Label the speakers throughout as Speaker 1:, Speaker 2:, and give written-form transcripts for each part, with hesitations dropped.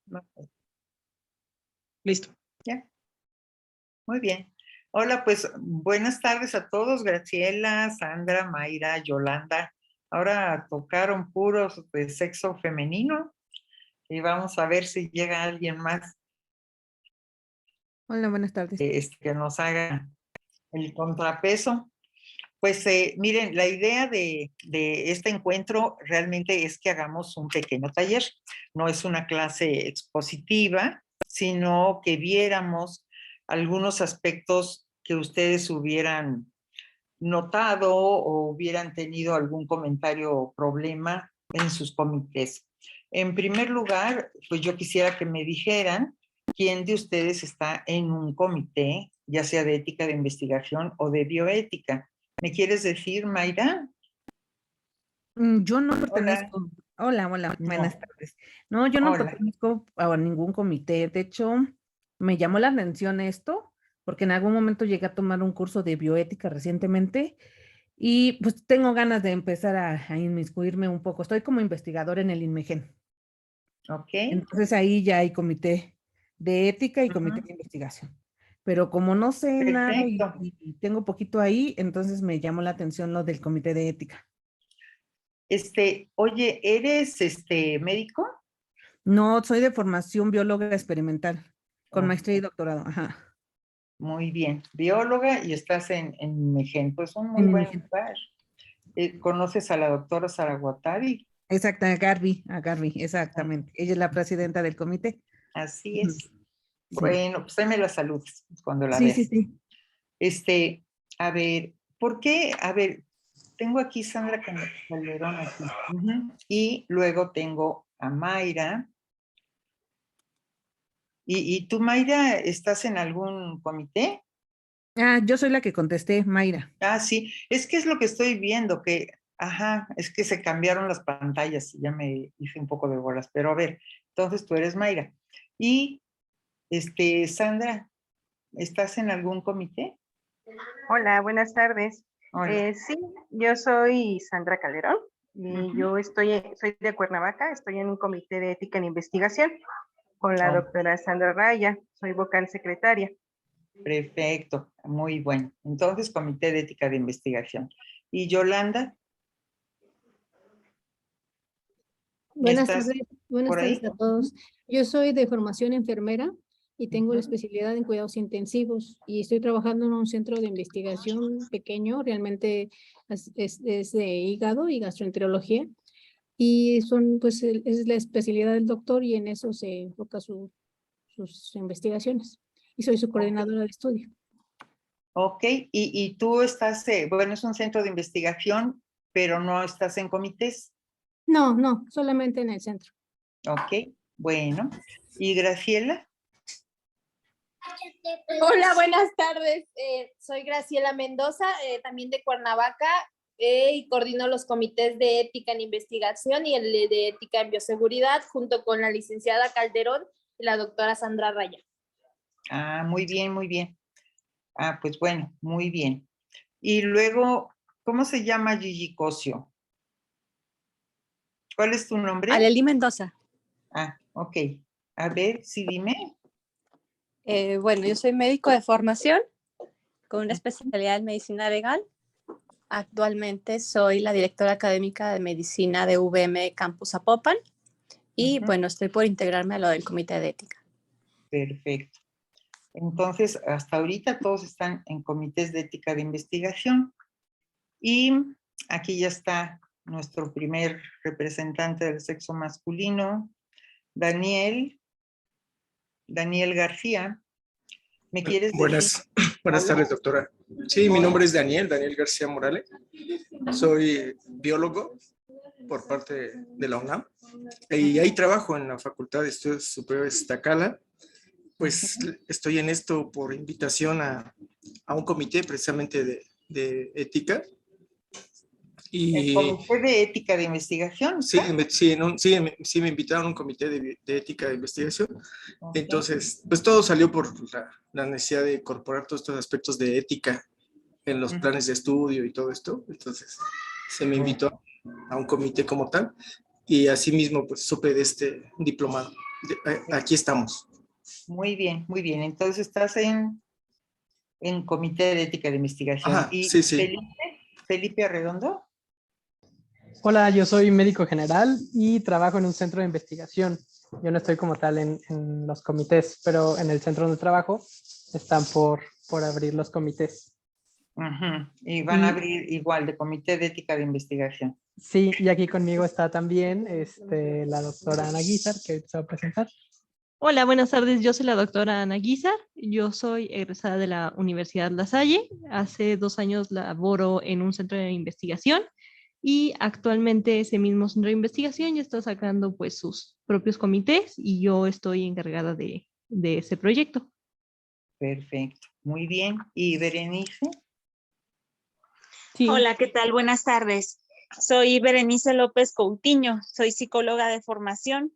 Speaker 1: No. Listo. Ya. Muy bien. Hola, pues buenas tardes a todos. Graciela, Sandra, Mayra, Yolanda. Ahora tocaron puros de sexo femenino y vamos a ver si llega alguien más
Speaker 2: Hola, buenas tardes.
Speaker 1: que nos haga el contrapeso. Pues miren, la idea de este encuentro realmente es que hagamos un pequeño taller. No es una clase expositiva, sino que viéramos algunos aspectos que ustedes hubieran notado o hubieran tenido algún comentario o problema en sus comités. En primer lugar, pues yo quisiera que me dijeran quién de ustedes está en un comité, ya sea de ética de investigación o de bioética. ¿Me quieres decir, Mayra?
Speaker 2: Yo no
Speaker 1: Hola.
Speaker 2: pertenezco. Hola, buenas
Speaker 1: No.
Speaker 2: tardes. No, yo no
Speaker 1: Hola.
Speaker 2: pertenezco a ningún comité. De hecho, me llamó la atención esto, porque en algún momento llegué a tomar un curso de bioética recientemente y pues tengo ganas de empezar a inmiscuirme un poco. Estoy como investigador en el INMEGEN.
Speaker 1: Ok.
Speaker 2: Entonces ahí ya hay comité de ética y comité de investigación. Pero como no sé nada
Speaker 1: Perfecto.
Speaker 2: y tengo poquito ahí, entonces me llamó la atención lo del comité de ética.
Speaker 1: Oye, ¿eres médico?
Speaker 2: No, soy de formación bióloga experimental, con
Speaker 1: Oh,
Speaker 2: maestría y doctorado. Ajá.
Speaker 1: muy bien. Bióloga y estás en MEGEN, pues un muy
Speaker 2: En
Speaker 1: buen
Speaker 2: INMEGEN.
Speaker 1: lugar. ¿Conoces a la doctora Zaragotavi?
Speaker 2: Exacto, a Garbi, exactamente. Ella es la presidenta del comité.
Speaker 1: Así
Speaker 2: Ujú.
Speaker 1: es.
Speaker 2: Sí,
Speaker 1: Bueno, pues ahí me la saludes cuando la
Speaker 2: sí, sí,
Speaker 1: veas.
Speaker 2: sí.
Speaker 1: A ver, ¿por qué? A ver, tengo aquí Sandra Calderón aquí. Y luego tengo a Mayra. ¿Y tú, Mayra, estás en algún comité?
Speaker 2: Ah, yo soy la que contesté, Mayra.
Speaker 1: Ah, sí, es que es lo que estoy viendo, que, ajá, es que se cambiaron las pantallas y ya me hice un poco de bolas, pero a ver, entonces tú eres Mayra. Y, Sandra, ¿estás en algún comité?
Speaker 3: Hola, buenas tardes.
Speaker 1: Hola.
Speaker 3: Sí, yo soy Sandra Calderón y
Speaker 1: Ujú.
Speaker 3: yo soy de Cuernavaca, estoy en un comité de ética en investigación con la
Speaker 1: Oh,
Speaker 3: doctora Sandra Raya, soy vocal secretaria.
Speaker 1: perfecto, muy bueno. Entonces, comité de ética de investigación. ¿Y Yolanda,
Speaker 4: Buenas
Speaker 1: estás
Speaker 4: tardes, buenas
Speaker 1: por
Speaker 4: tardes
Speaker 1: ahí?
Speaker 4: a todos. Yo soy de formación enfermera y tengo la especialidad en cuidados intensivos y estoy trabajando en un centro de investigación pequeño, realmente es de hígado y gastroenterología y son, pues, es la especialidad del doctor y en eso se enfoca sus investigaciones y soy su
Speaker 1: Ok,
Speaker 4: coordinadora de estudio.
Speaker 1: ok. Y tú estás, bueno, es un centro de investigación, pero no estás en comités.
Speaker 4: No, solamente en el centro.
Speaker 1: Ok, bueno. ¿Y Graciela?
Speaker 5: Hola, buenas tardes. Soy Graciela Mendoza, también de Cuernavaca, y coordino los comités de ética en investigación y el de ética en bioseguridad, junto con la licenciada Calderón y la doctora Sandra Raya.
Speaker 1: Ah, muy bien, muy bien. Ah, pues bueno, muy bien. Y luego, ¿cómo se llama Gigi Cosio? ¿Cuál es tu nombre?
Speaker 6: Aleli Mendoza.
Speaker 1: Ah, ok. A ver, sí, dime.
Speaker 6: Bueno, yo soy médico de formación con una especialidad en medicina legal. Actualmente soy la directora académica de medicina de VM Campus Zapopan y bueno, estoy por integrarme a lo del comité de ética.
Speaker 1: Perfecto. Entonces, hasta ahorita todos están en comités de ética de investigación. Y aquí ya está nuestro primer representante del sexo masculino, Daniel García. ¿Me quieres decir?
Speaker 7: Buenas tardes, doctora. Sí, mi nombre es Daniel García Morales. Soy biólogo por parte de la UNAM y ahí trabajo en la Facultad de Estudios Superiores Iztacala. Pues estoy en esto por invitación a un comité precisamente de ética.
Speaker 1: ¿El comité de ética de investigación?
Speaker 7: Sí, sí me invitaron a un comité de ética de investigación. Okay. Entonces, pues todo salió por la necesidad de incorporar todos estos aspectos de ética en los planes de estudio y todo esto. Entonces, se me invitó a un comité como tal y asimismo, pues supe de este diplomado Aquí estamos.
Speaker 1: Muy bien, muy bien. Entonces estás en Comité de Ética de Investigación.
Speaker 7: Ajá,
Speaker 1: ¿Y
Speaker 7: sí, sí.
Speaker 1: Felipe Arredondo?
Speaker 8: Hola, yo soy médico general y trabajo en un centro de investigación. Yo no estoy como tal en los comités, pero en el centro donde trabajo están por abrir los comités.
Speaker 1: Ujú. Y van a
Speaker 8: Y-
Speaker 1: abrir igual de Comité de Ética de Investigación.
Speaker 8: Sí, y aquí conmigo está también la doctora Ana Guizar, que se va a presentar.
Speaker 9: Hola, buenas tardes. Yo soy la doctora Ana Guizar. Yo soy egresada de la Universidad La Salle. Hace 2 años laboro en un centro de investigación y actualmente ese mismo centro de investigación ya está sacando pues sus propios comités y yo estoy encargada de ese proyecto.
Speaker 1: Perfecto. Muy bien. ¿Y Berenice?
Speaker 8: Sí,
Speaker 10: Hola, ¿qué tal? Buenas tardes. Soy Berenice López Coutinho, soy psicóloga de formación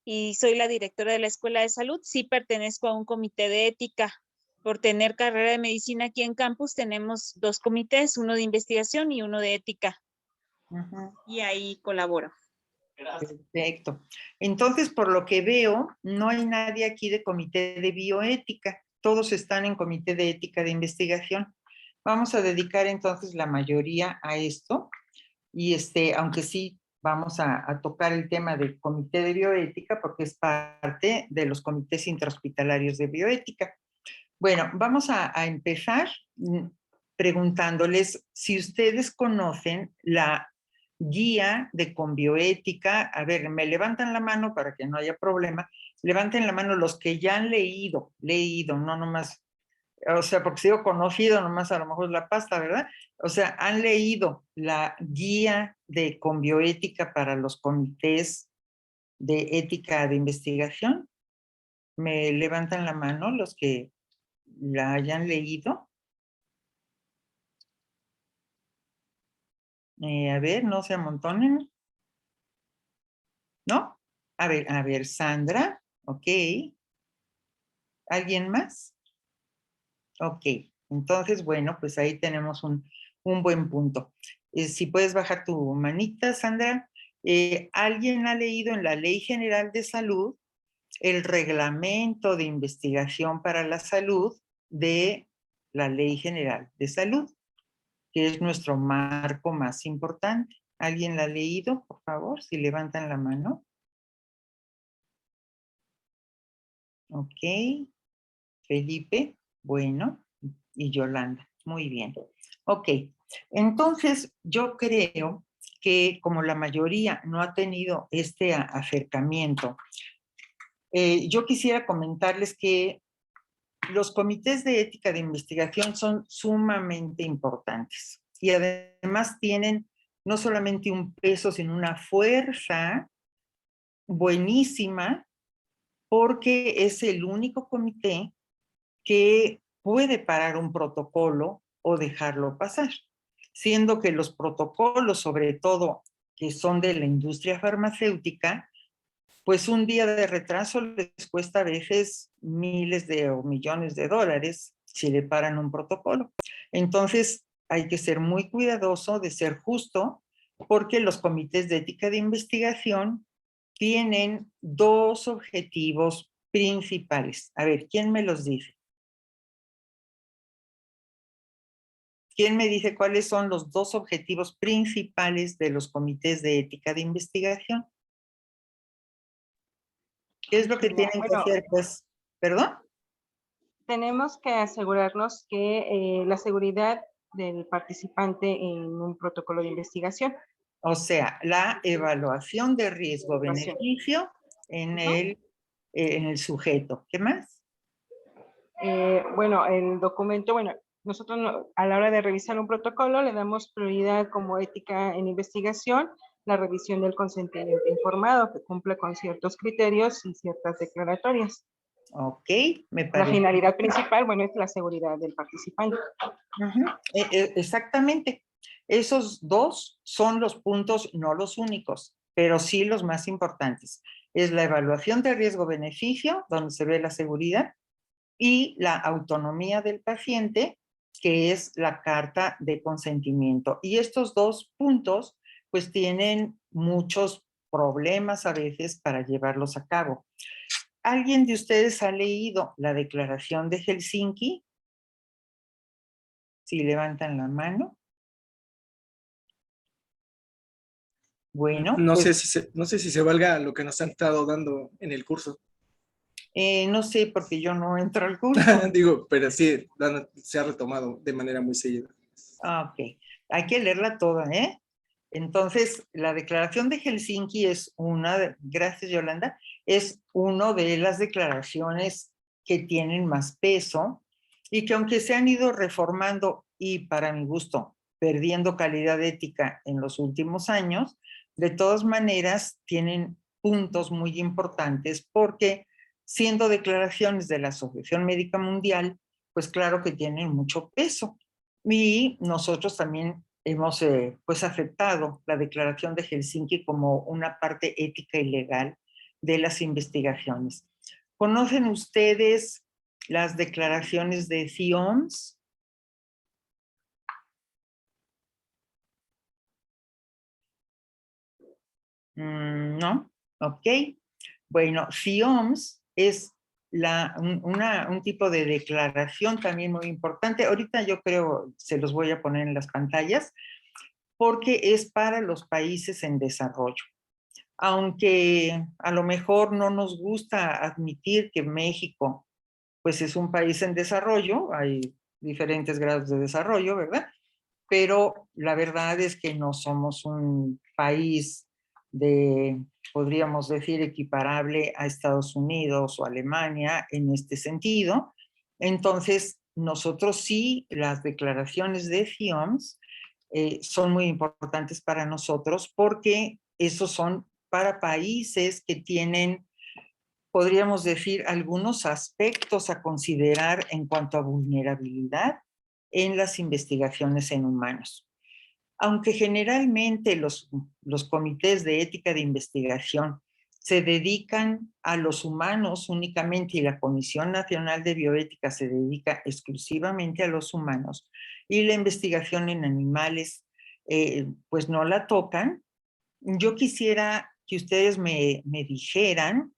Speaker 10: y soy la directora de la Escuela de Salud. Sí pertenezco a un comité de ética. Por tener carrera de medicina aquí en campus tenemos 2 comités, uno de investigación y uno de ética.
Speaker 1: Ujú.
Speaker 10: Y ahí colaboro.
Speaker 1: Perfecto. Entonces, por lo que veo, no hay nadie aquí de Comité de Bioética. Todos están en Comité de Ética de Investigación. Vamos a dedicar entonces la mayoría a esto. Y aunque sí vamos a tocar el tema del Comité de Bioética, porque es parte de los comités intrahospitalarios de bioética. Bueno, vamos a empezar preguntándoles si ustedes conocen la guía de Conbioética. A ver, me levantan la mano para que no haya problema. Levanten la mano los que ya han leído, no nomás, o sea, porque si digo conocido, nomás a lo mejor es la pasta, ¿verdad? O sea, han leído la guía de Conbioética para los comités de ética de investigación. Me levantan la mano los que la hayan leído. A ver, no se amontonen. ¿No? A ver, Sandra. Ok. ¿Alguien más? Ok. Entonces, bueno, pues ahí tenemos un buen punto. Si puedes bajar tu manita, Sandra. ¿Alguien ha leído en la Ley General de Salud el reglamento de investigación para la salud de la Ley General de Salud, que es nuestro marco más importante? ¿Alguien la ha leído, por favor? Si levantan la mano. Ok. Felipe, bueno, y Yolanda. Muy bien. Ok. Entonces, yo creo que como la mayoría no ha tenido este acercamiento, yo quisiera comentarles que los comités de ética de investigación son sumamente importantes y además tienen no solamente un peso, sino una fuerza buenísima, porque es el único comité que puede parar un protocolo o dejarlo pasar, siendo que los protocolos, sobre todo que son de la industria farmacéutica, pues un día de retraso les cuesta a veces miles o millones de dólares si le paran un protocolo. Entonces hay que ser muy cuidadoso de ser justo, porque los comités de ética de investigación tienen 2 objetivos principales. A ver, ¿quién me los dice? ¿Quién me dice cuáles son los 2 objetivos principales de los comités de ética de investigación? ¿Qué es lo que tienen que hacer? Pues, ¿perdón?
Speaker 3: Tenemos que asegurarnos que la seguridad del participante en un protocolo de investigación.
Speaker 1: O sea, la evaluación de riesgo-beneficio en el sujeto. ¿Qué más?
Speaker 3: Bueno, el documento, bueno, nosotros a la hora de revisar un protocolo le damos prioridad como ética en investigación, la revisión del consentimiento informado que cumple con ciertos criterios y ciertas declaratorias.
Speaker 1: Ok, me
Speaker 3: La
Speaker 1: parece.
Speaker 3: finalidad principal, bueno, es la seguridad del participante.
Speaker 1: Exactamente. Esos 2 son los puntos, no los únicos, pero sí los más importantes. Es la evaluación de riesgo-beneficio, donde se ve la seguridad, y la autonomía del paciente, que es la carta de consentimiento. Y estos 2 puntos, pues tienen muchos problemas a veces para llevarlos a cabo. ¿Alguien de ustedes ha leído la Declaración de Helsinki? Si levantan la mano. Bueno,
Speaker 7: No
Speaker 1: pues,
Speaker 7: sé si se valga lo que nos han estado dando en el curso.
Speaker 1: no sé, porque yo no entro al curso.
Speaker 7: Digo, pero sí, se ha retomado de manera muy seguida.
Speaker 1: Ok, hay que leerla toda, ¿eh? Entonces, la Declaración de Helsinki es gracias Yolanda, es una de las declaraciones que tienen más peso y que aunque se han ido reformando y para mi gusto perdiendo calidad ética en los últimos años, de todas maneras tienen puntos muy importantes porque siendo declaraciones de la Asociación Médica Mundial, pues claro que tienen mucho peso. Y nosotros también hemos pues aceptado la Declaración de Helsinki como una parte ética y legal de las investigaciones. ¿Conocen ustedes las declaraciones de FIOMS? No, ok. Bueno, FIOMS es un tipo de declaración también muy importante. Ahorita yo creo, se los voy a poner en las pantallas, porque es para los países en desarrollo. Aunque a lo mejor no nos gusta admitir que México pues es un país en desarrollo, hay diferentes grados de desarrollo, ¿verdad? Pero la verdad es que no somos un país podríamos decir, equiparable a Estados Unidos o Alemania en este sentido. Entonces, nosotros sí, las declaraciones de FIOMS son muy importantes para nosotros porque esos son para países que tienen, podríamos decir, algunos aspectos a considerar en cuanto a vulnerabilidad en las investigaciones en humanos. Aunque generalmente los comités de ética de investigación se dedican a los humanos únicamente y la Comisión Nacional de Bioética se dedica exclusivamente a los humanos y la investigación en animales pues no la tocan, yo quisiera que ustedes me dijeran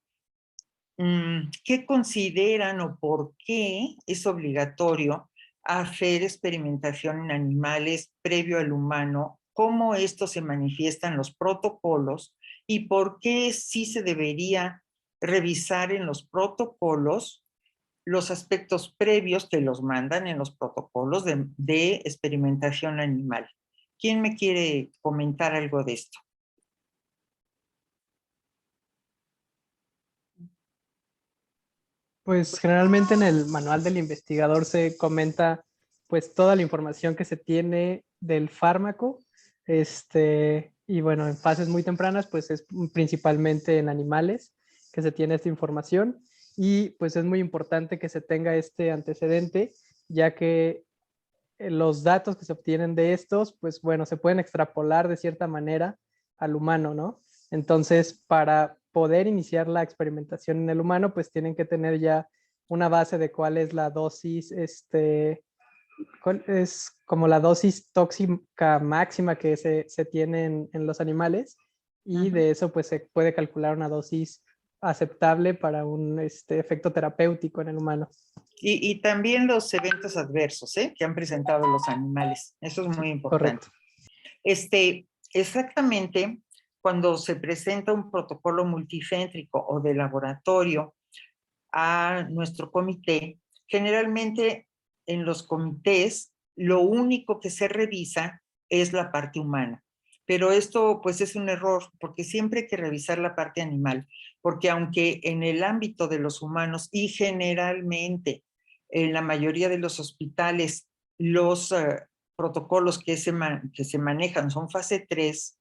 Speaker 1: qué consideran o por qué es obligatorio hacer experimentación en animales previo al humano, cómo esto se manifiesta en los protocolos y por qué sí se debería revisar en los protocolos los aspectos previos que los mandan en los protocolos de experimentación animal. ¿Quién me quiere comentar algo de esto?
Speaker 8: Pues generalmente en el manual del investigador se comenta pues toda la información que se tiene del fármaco, y bueno, en fases muy tempranas pues es principalmente en animales que se tiene esta información y pues es muy importante que se tenga este antecedente, ya que los datos que se obtienen de estos pues bueno, se pueden extrapolar de cierta manera al humano, ¿no? Entonces, para poder iniciar la experimentación en el humano, pues tienen que tener ya una base de cuál es la dosis, cuál es como la dosis tóxica máxima que se tiene en los animales y de eso pues se puede calcular una dosis aceptable para un efecto terapéutico en el humano.
Speaker 1: Y también los eventos adversos que han presentado los animales. Eso es muy importante.
Speaker 8: Correcto.
Speaker 1: Exactamente, cuando se presenta un protocolo multicéntrico o de laboratorio a nuestro comité, generalmente en los comités lo único que se revisa es la parte humana. Pero esto pues es un error porque siempre hay que revisar la parte animal, porque aunque en el ámbito de los humanos y generalmente en la mayoría de los hospitales los protocolos que se manejan son fase 3,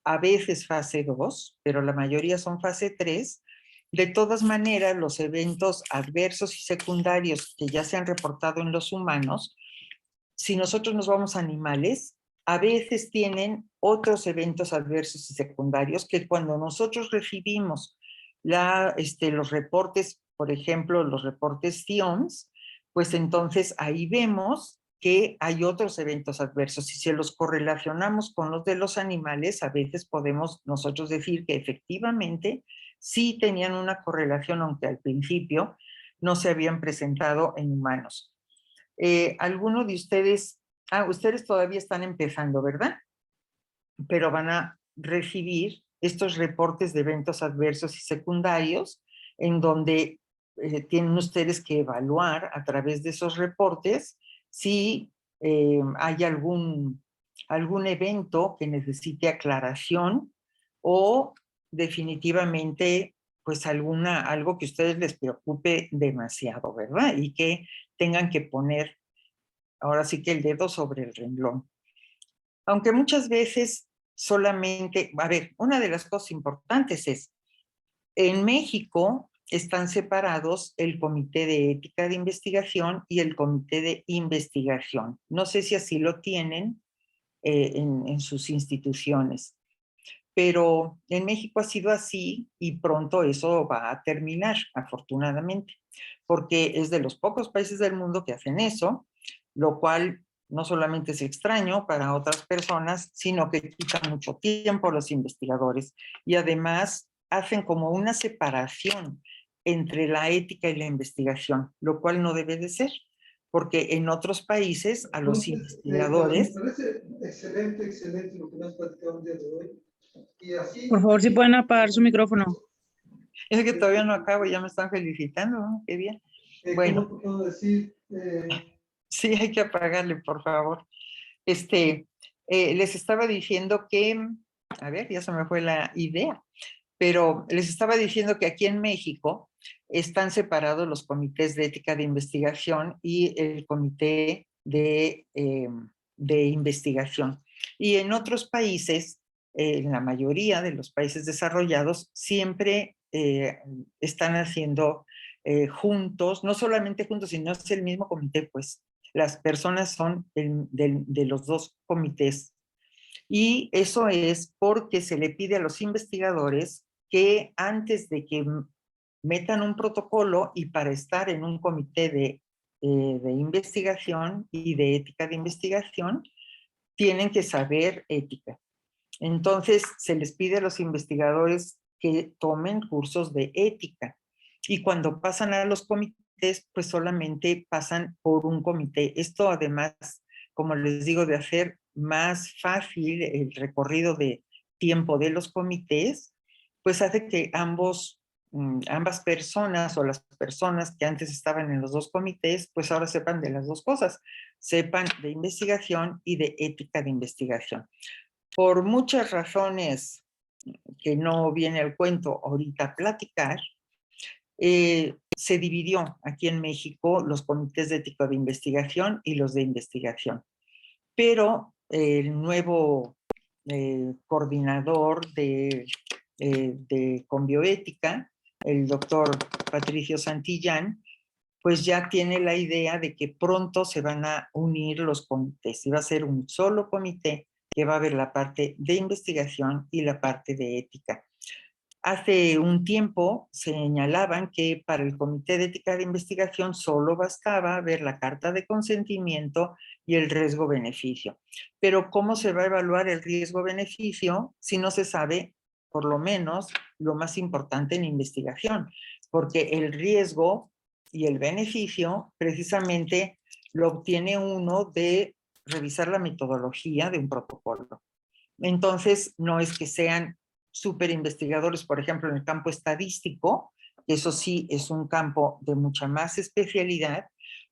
Speaker 1: a veces fase 2, pero la mayoría son fase 3, de todas maneras los eventos adversos y secundarios que ya se han reportado en los humanos, si nosotros nos vamos a animales, a veces tienen otros eventos adversos y secundarios que cuando nosotros recibimos los reportes, por ejemplo, los reportes FIOMS, pues entonces ahí vemos que hay otros eventos adversos. Si se los correlacionamos con los de los animales, a veces podemos nosotros decir que efectivamente sí tenían una correlación, aunque al principio no se habían presentado en humanos. ¿Alguno de ustedes, ustedes todavía están empezando, ¿verdad? Pero van a recibir estos reportes de eventos adversos y secundarios en donde tienen ustedes que evaluar a través de esos reportes si hay algún evento que necesite aclaración o definitivamente pues algo que a ustedes les preocupe demasiado, ¿verdad? Y que tengan que poner ahora sí que el dedo sobre el renglón. Aunque muchas veces solamente, a ver, una de las cosas importantes es, en México están separados el Comité de Ética de Investigación y el Comité de Investigación. No sé si así lo tienen en sus instituciones, pero en México ha sido así y pronto eso va a terminar, afortunadamente, porque es de los pocos países del mundo que hacen eso, lo cual no solamente es extraño para otras personas, sino que quita mucho tiempo a los investigadores y además hacen como una separación entre la ética y la investigación, lo cual no debe de ser, porque en otros países a los investigadores...
Speaker 11: Me parece excelente, excelente lo que me has platicado el día de hoy. Y así,
Speaker 12: Por favor, si pueden apagar su micrófono.
Speaker 1: Es que todavía no acabo, ya me están felicitando, ¿no? Qué bien. Bueno.
Speaker 11: ¿cómo puedo decir?
Speaker 1: Sí, hay que apagarle, por favor. Les estaba diciendo que, a ver, ya se me fue la idea, pero les estaba diciendo que aquí en México están separados los comités de ética de investigación y el comité de investigación. Y en otros países, en la mayoría de los países desarrollados, siempre están haciendo juntos, no solamente juntos, sino es el mismo comité, pues las personas son de los dos comités. Y eso es porque se le pide a los investigadores que antes de que metan un protocolo y para estar en un comité de investigación y de ética de investigación, tienen que saber ética. Entonces, se les pide a los investigadores que tomen cursos de ética. Y cuando pasan a los comités, pues solamente pasan por un comité. Esto además, como les digo, de hacer más fácil el recorrido de tiempo de los comités, pues hace que ambas personas o las personas que antes estaban en los dos comités, pues ahora sepan de las dos cosas, sepan de investigación y de ética de investigación. Por muchas razones que no viene al cuento ahorita platicar, se dividió aquí en México los comités de ética de investigación y los de investigación. Pero el nuevo coordinador con bioética, el doctor Patricio Santillán, pues ya tiene la idea de que pronto se van a unir los comités y va a ser un solo comité que va a ver la parte de investigación y la parte de ética. Hace un tiempo señalaban que para el Comité de Ética de Investigación solo bastaba ver la carta de consentimiento y el riesgo-beneficio. Pero ¿cómo se va a evaluar el riesgo-beneficio si no se sabe, por lo menos, lo más importante en investigación? Porque el riesgo y el beneficio precisamente lo obtiene uno de revisar la metodología de un protocolo. Entonces, no es que sean súper investigadores, por ejemplo, en el campo estadístico, eso sí es un campo de mucha más especialidad,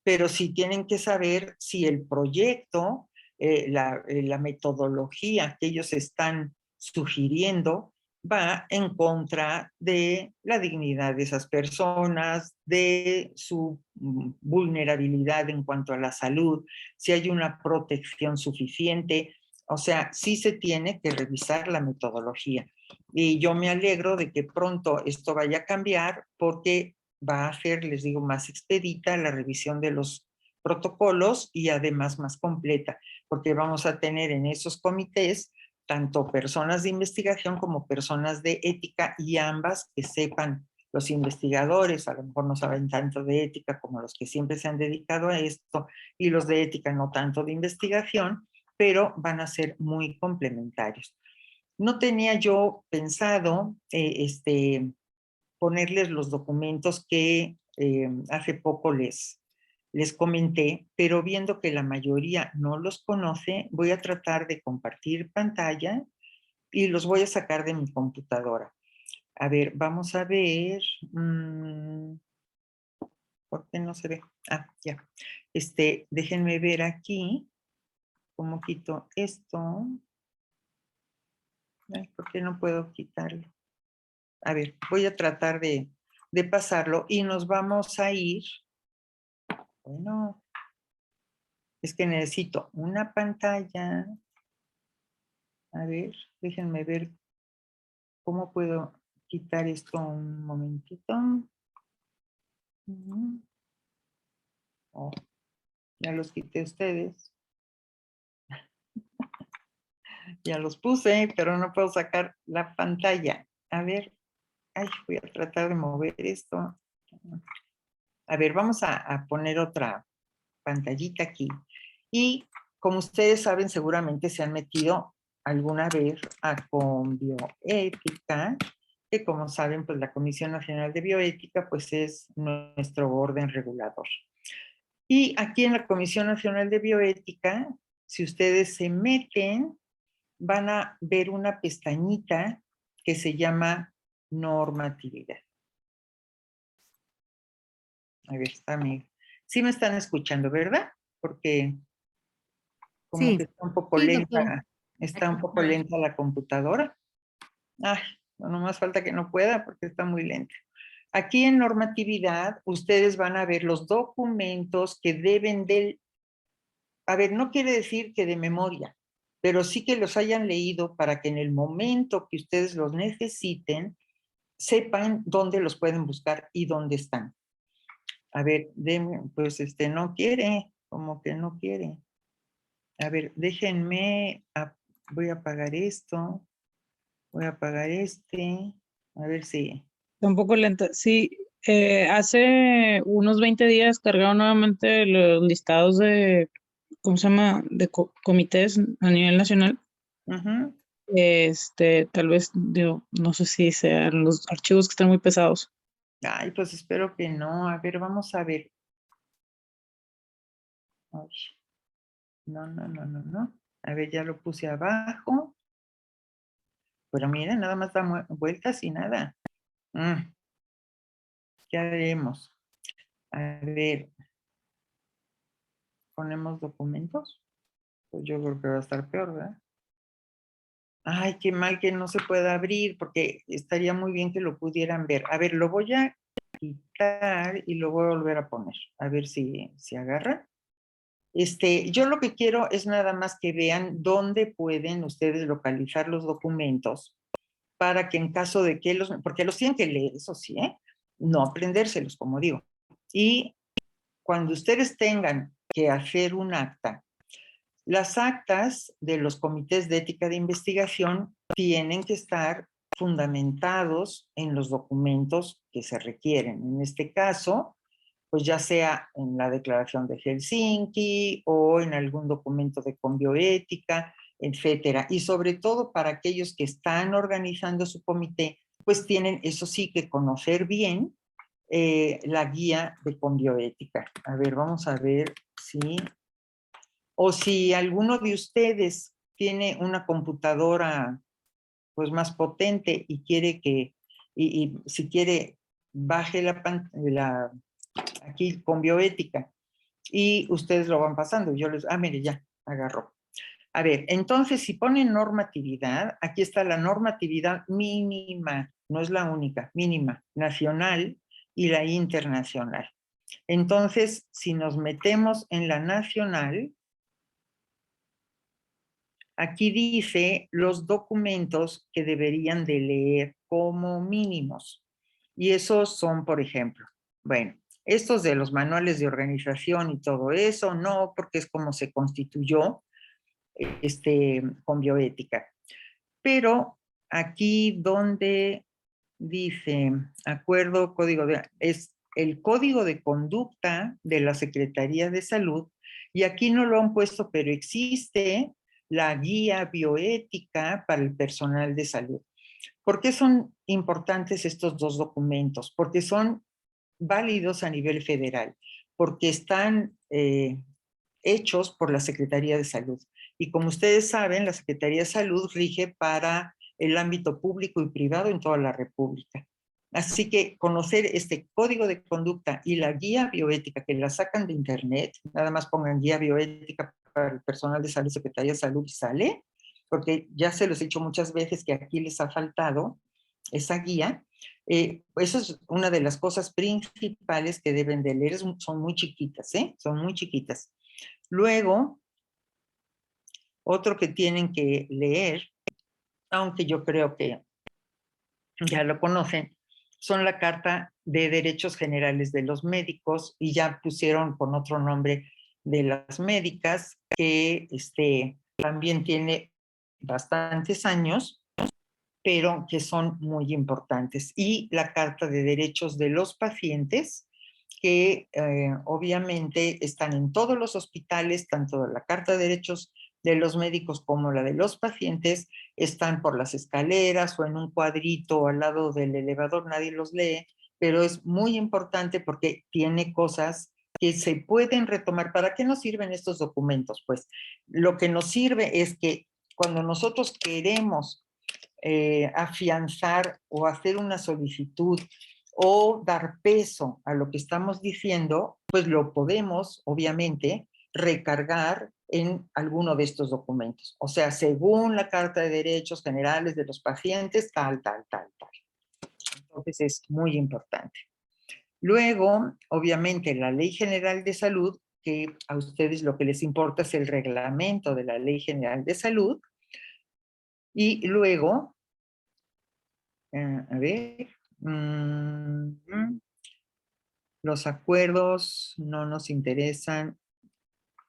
Speaker 1: pero sí tienen que saber si el proyecto, la metodología que ellos están sugiriendo va en contra de la dignidad de esas personas, de su vulnerabilidad en cuanto a la salud, si hay una protección suficiente. O sea, sí se tiene que revisar la metodología. Y yo me alegro de que pronto esto vaya a cambiar porque va a ser, les digo, más expedita la revisión de los protocolos y además más completa, porque vamos a tener en esos comités tanto personas de investigación como personas de ética y ambas que sepan. Los investigadores a lo mejor no saben tanto de ética como los que siempre se han dedicado a esto y los de ética no tanto de investigación, pero van a ser muy complementarios. No tenía yo pensado ponerles los documentos que hace poco les comenté, pero viendo que la mayoría no los conoce, voy a tratar de compartir pantalla y los voy a sacar de mi computadora. A ver, vamos a ver. ¿Por qué no se ve? Ah, ya. Déjenme ver aquí. ¿Cómo quito esto? Ay, ¿por qué no puedo quitarlo? A ver, voy a tratar de pasarlo y nos vamos a ir. Bueno, es que necesito una pantalla. A ver, déjenme ver cómo puedo quitar esto un momentito. Oh, ya los quité ustedes. Ya los puse, pero no puedo sacar la pantalla. A ver, ay, voy a tratar de mover esto. A ver, vamos a poner otra pantallita aquí. Y como ustedes saben, seguramente se han metido alguna vez a Conbioética, que como saben, pues la Comisión Nacional de Bioética, pues es nuestro orden regulador. Y aquí en la Comisión Nacional de Bioética, si ustedes se meten, van a ver una pestañita que se llama normatividad. A ver, está mi... Sí me están escuchando, ¿verdad? Porque como
Speaker 2: Sí.
Speaker 1: que está un poco
Speaker 4: Sí,
Speaker 1: lenta,
Speaker 4: doctora.
Speaker 1: está un poco lenta la computadora. Ay, no más falta que no pueda porque está muy lenta. Aquí en normatividad, ustedes van a ver los documentos que deben del... A ver, no quiere decir que de memoria, pero sí que los hayan leído para que en el momento que ustedes los necesiten, sepan dónde los pueden buscar y dónde están. A ver, pues no quiere, como que no quiere. A ver, déjenme, voy a apagar esto, voy a apagar a ver si...
Speaker 12: Está un poco lenta. Sí, hace unos 20 días cargaron nuevamente los listados de, ¿cómo se llama? De comités a nivel nacional.
Speaker 1: Ujú.
Speaker 12: Tal vez, digo, no sé si sean los archivos que están muy pesados.
Speaker 1: Ay, pues espero que no. A ver, vamos a ver. Ay, no. A ver, ya lo puse abajo. Pero mira, nada más da vueltas y nada. ¿Qué haremos? A ver, ¿ponemos documentos? Pues yo creo que va a estar peor, ¿verdad? Ay, qué mal que no se pueda abrir, porque estaría muy bien que lo pudieran ver. A ver, lo voy a quitar y lo voy a volver a poner. A ver si agarra. Yo lo que quiero es nada más que vean dónde pueden ustedes localizar los documentos para que en caso de que porque los tienen que leer, eso sí, no aprendérselos, como digo. Y cuando ustedes tengan que hacer un acta, las actas de los comités de ética de investigación tienen que estar fundamentados en los documentos que se requieren. En este caso, pues ya sea en la Declaración de Helsinki o en algún documento de Conbioética, etcétera. Y sobre todo para aquellos que están organizando su comité, pues tienen, eso sí, que conocer bien la guía de Conbioética. A ver, vamos a ver si... O si alguno de ustedes tiene una computadora pues más potente y quiere que, y si quiere, baje aquí con bioética y ustedes lo van pasando. Yo les, mire, ya, agarró. A ver, entonces si ponen normatividad, aquí está la normatividad mínima, no es la única, mínima, nacional y la internacional. Entonces, si nos metemos en la nacional, aquí dice los documentos que deberían de leer como mínimos. Y esos son, por ejemplo, bueno, estos de los manuales de organización y todo eso, no, porque es como se constituyó con bioética. Pero aquí donde dice acuerdo, código es el código de conducta de la Secretaría de Salud, y aquí no lo han puesto, pero existe la guía bioética para el personal de salud. ¿Por qué son importantes estos dos documentos? Porque son válidos a nivel federal, porque están hechos por la Secretaría de Salud. Y como ustedes saben, la Secretaría de Salud rige para el ámbito público y privado en toda la República. Así que conocer este código de conducta y la guía bioética que la sacan de internet, nada más pongan guía bioética para el personal de salud, Secretaría de Salud y sale, porque ya se los he dicho muchas veces que aquí les ha faltado esa guía. Eso es una de las cosas principales que deben de leer, son muy chiquitas, son muy chiquitas. Luego, otro que tienen que leer, aunque yo creo que ya lo conocen, son la Carta de Derechos Generales de los Médicos, y ya pusieron con otro nombre de las médicas, que también tiene bastantes años, pero que son muy importantes. Y la Carta de Derechos de los Pacientes, que obviamente están en todos los hospitales, tanto la Carta de Derechos de los Médicos como la de los pacientes, están por las escaleras o en un cuadrito al lado del elevador, nadie los lee, pero es muy importante porque tiene cosas que se pueden retomar. ¿Para qué nos sirven estos documentos? Pues lo que nos sirve es que cuando nosotros queremos afianzar o hacer una solicitud o dar peso a lo que estamos diciendo, pues lo podemos, obviamente, recargar en alguno de estos documentos. O sea, según la Carta de Derechos Generales de los Pacientes, tal. Entonces es muy importante. Luego, obviamente, la Ley General de Salud, que a ustedes lo que les importa es el reglamento de la Ley General de Salud. Y luego, a ver, los acuerdos no nos interesan.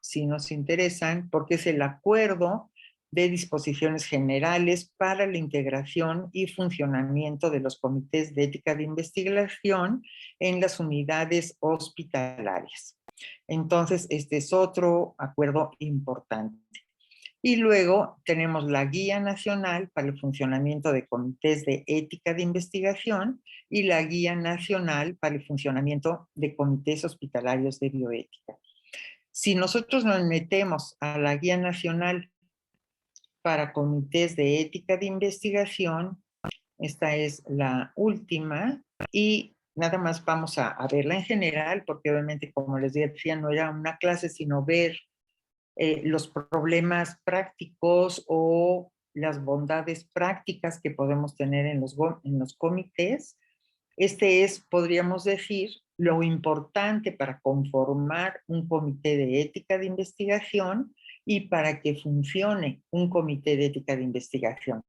Speaker 1: Sí nos interesan porque es el acuerdo de disposiciones generales para la integración y funcionamiento de los comités de ética de investigación en las unidades hospitalarias. Entonces, este es otro acuerdo importante. Y luego tenemos la Guía Nacional para el Funcionamiento de Comités de Ética de Investigación y la Guía Nacional para el Funcionamiento de Comités Hospitalarios de Bioética. Si nosotros nos metemos a la Guía Nacional para Comités de Ética de Investigación, esta es la última, y nada más vamos a verla en general, porque obviamente, como les decía, no era una clase, sino ver los problemas prácticos o las bondades prácticas que podemos tener en los comités. Este es, podríamos decir, lo importante para conformar un comité de ética de investigación y para que funcione un comité de ética de investigación,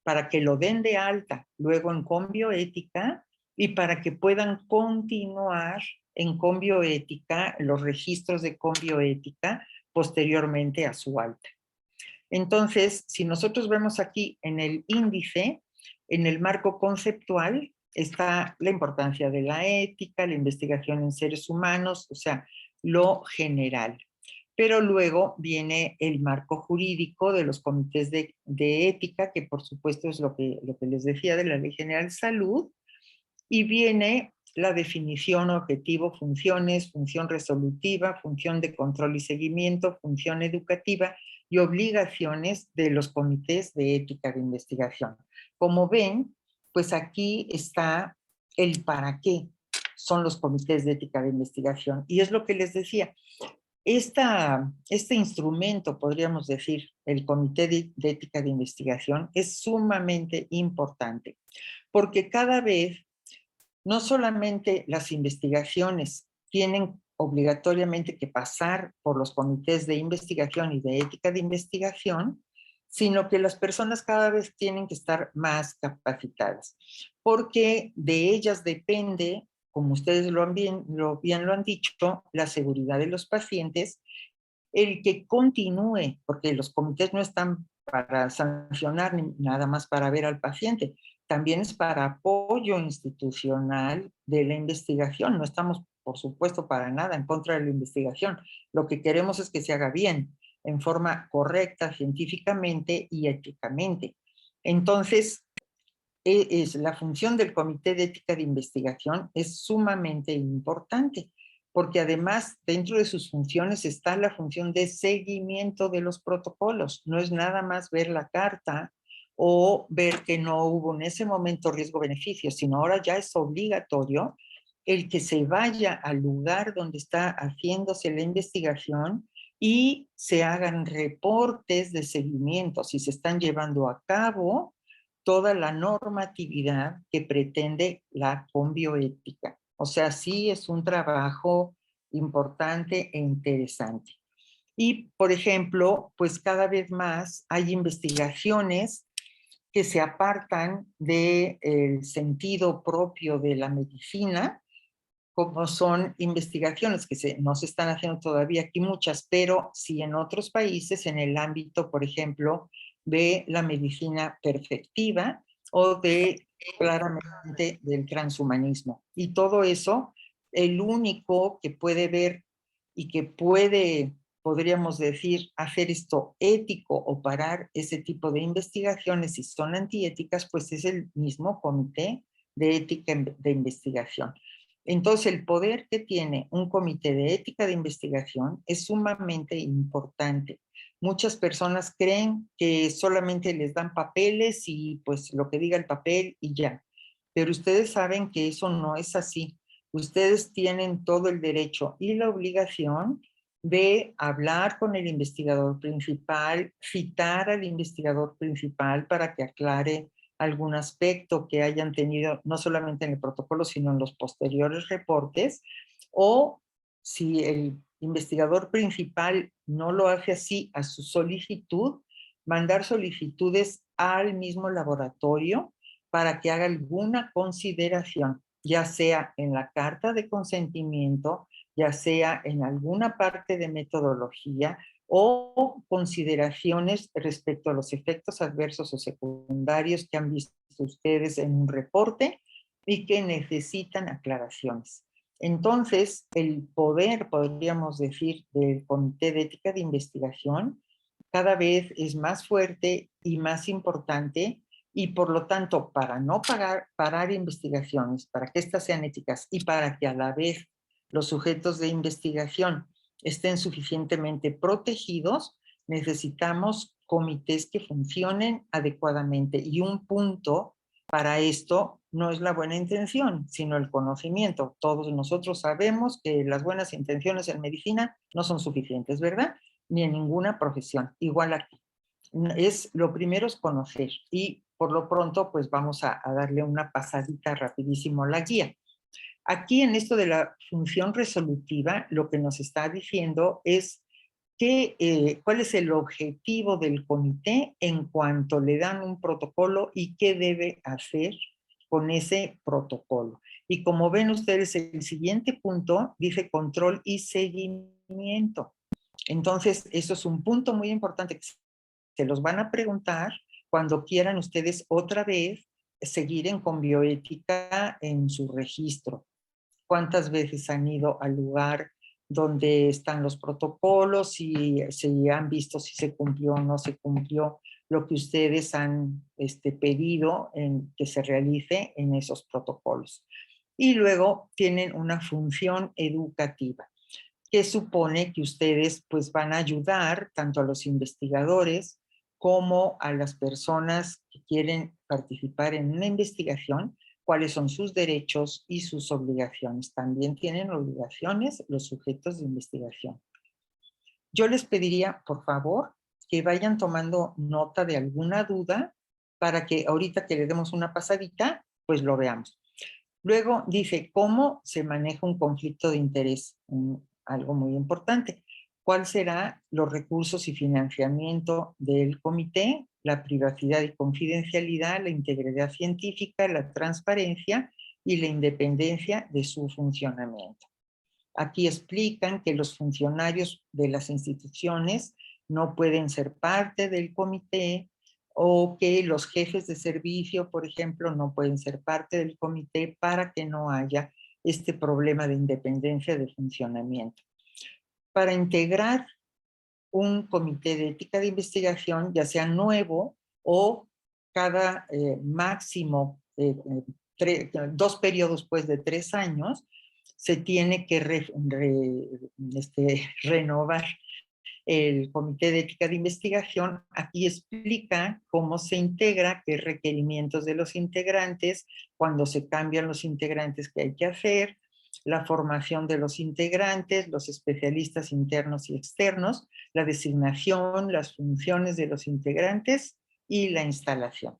Speaker 1: para que lo den de alta luego en Conbioética y para que puedan continuar en Conbioética, los registros de Conbioética, posteriormente a su alta. Entonces, si nosotros vemos aquí en el índice, en el marco conceptual, está la importancia de la ética, la investigación en seres humanos, o sea, lo general. Pero luego viene el marco jurídico de los comités de ética, que por supuesto es lo que les decía de la Ley General de Salud, y viene la definición, objetivo, funciones, función resolutiva, función de control y seguimiento, función educativa y obligaciones de los comités de ética de investigación. Como ven, pues aquí está el para qué son los comités de ética de investigación. Y es lo que les decía, este instrumento, podríamos decir, el Comité de Ética de Investigación, es sumamente importante, porque cada vez no solamente las investigaciones tienen obligatoriamente que pasar por los comités de investigación y de ética de investigación, sino que las personas cada vez tienen que estar más capacitadas, porque de ellas depende, como ustedes bien lo han dicho, la seguridad de los pacientes, el que continúe, porque los comités no están para sancionar ni nada más para ver al paciente, también es para apoyo institucional de la investigación. No estamos, por supuesto, para nada en contra de la investigación. Lo que queremos es que se haga bien, en forma correcta, científicamente y éticamente. Entonces, la función del Comité de Ética de Investigación es sumamente importante, porque además dentro de sus funciones está la función de seguimiento de los protocolos. No es nada más ver la carta o ver que no hubo en ese momento riesgo-beneficio, sino ahora ya es obligatorio el que se vaya al lugar donde está haciéndose la investigación y se hagan reportes de seguimiento, si se están llevando a cabo toda la normatividad que pretende la conbioética. O sea, sí es un trabajo importante e interesante. Y, por ejemplo, pues cada vez más hay investigaciones que se apartan del sentido propio de la medicina, como son investigaciones que no se están haciendo todavía aquí muchas, pero sí en otros países, en el ámbito, por ejemplo, de la medicina perfectiva o de claramente del transhumanismo. Y todo eso, el único que puede ver y que puede, podríamos decir, hacer esto ético o parar ese tipo de investigaciones si son antiéticas, pues es el mismo Comité de Ética de Investigación. Entonces, el poder que tiene un comité de ética de investigación es sumamente importante. Muchas personas creen que solamente les dan papeles y pues lo que diga el papel y ya. Pero ustedes saben que eso no es así. Ustedes tienen todo el derecho y la obligación de hablar con el investigador principal, citar al investigador principal para que aclare algún aspecto que hayan tenido, no solamente en el protocolo, sino en los posteriores reportes, o si el investigador principal no lo hace así a su solicitud, mandar solicitudes al mismo laboratorio para que haga alguna consideración, ya sea en la carta de consentimiento, ya sea en alguna parte de metodología, o consideraciones respecto a los efectos adversos o secundarios que han visto ustedes en un reporte y que necesitan aclaraciones. Entonces, el poder, podríamos decir, del Comité de Ética de Investigación cada vez es más fuerte y más importante, y por lo tanto, para no parar investigaciones, para que éstas sean éticas y para que a la vez los sujetos de investigación estén suficientemente protegidos, necesitamos comités que funcionen adecuadamente. Y un punto para esto no es la buena intención, sino el conocimiento. Todos nosotros sabemos que las buenas intenciones en medicina no son suficientes, ¿verdad? Ni en ninguna profesión, igual aquí. Lo primero es conocer, y por lo pronto pues vamos a darle una pasadita rapidísimo a la guía. Aquí en esto de la función resolutiva, lo que nos está diciendo es cuál es el objetivo del comité en cuanto le dan un protocolo y qué debe hacer con ese protocolo. Y como ven ustedes, el siguiente punto dice control y seguimiento. Entonces, eso es un punto muy importante que se los van a preguntar cuando quieran ustedes otra vez seguir en Conbioética en su registro. ¿Cuántas veces han ido al lugar donde están los protocolos y se han visto si se cumplió o no se cumplió lo que ustedes han pedido que se realice en esos protocolos? Y luego tienen una función educativa, que supone que ustedes pues van a ayudar tanto a los investigadores como a las personas que quieren participar en una investigación, cuáles son sus derechos y sus obligaciones. También tienen obligaciones los sujetos de investigación. Yo les pediría, por favor, que vayan tomando nota de alguna duda para que ahorita que le demos una pasadita, pues lo veamos. Luego dice, ¿cómo se maneja un conflicto de interés? Algo muy importante. ¿Cuáles serán los recursos y financiamiento del comité? La privacidad y confidencialidad, la integridad científica, la transparencia y la independencia de su funcionamiento. Aquí explican que los funcionarios de las instituciones no pueden ser parte del comité, o que los jefes de servicio, por ejemplo, no pueden ser parte del comité para que no haya este problema de independencia de funcionamiento. Para integrar un comité de ética de investigación, ya sea nuevo o cada máximo 2 periodos pues, de 3 años, se tiene que renovar el Comité de Ética de Investigación. Aquí explica cómo se integra, qué requerimientos de los integrantes, cuando se cambian los integrantes que hay que hacer, la formación de los integrantes, los especialistas internos y externos, la designación, las funciones de los integrantes y la instalación.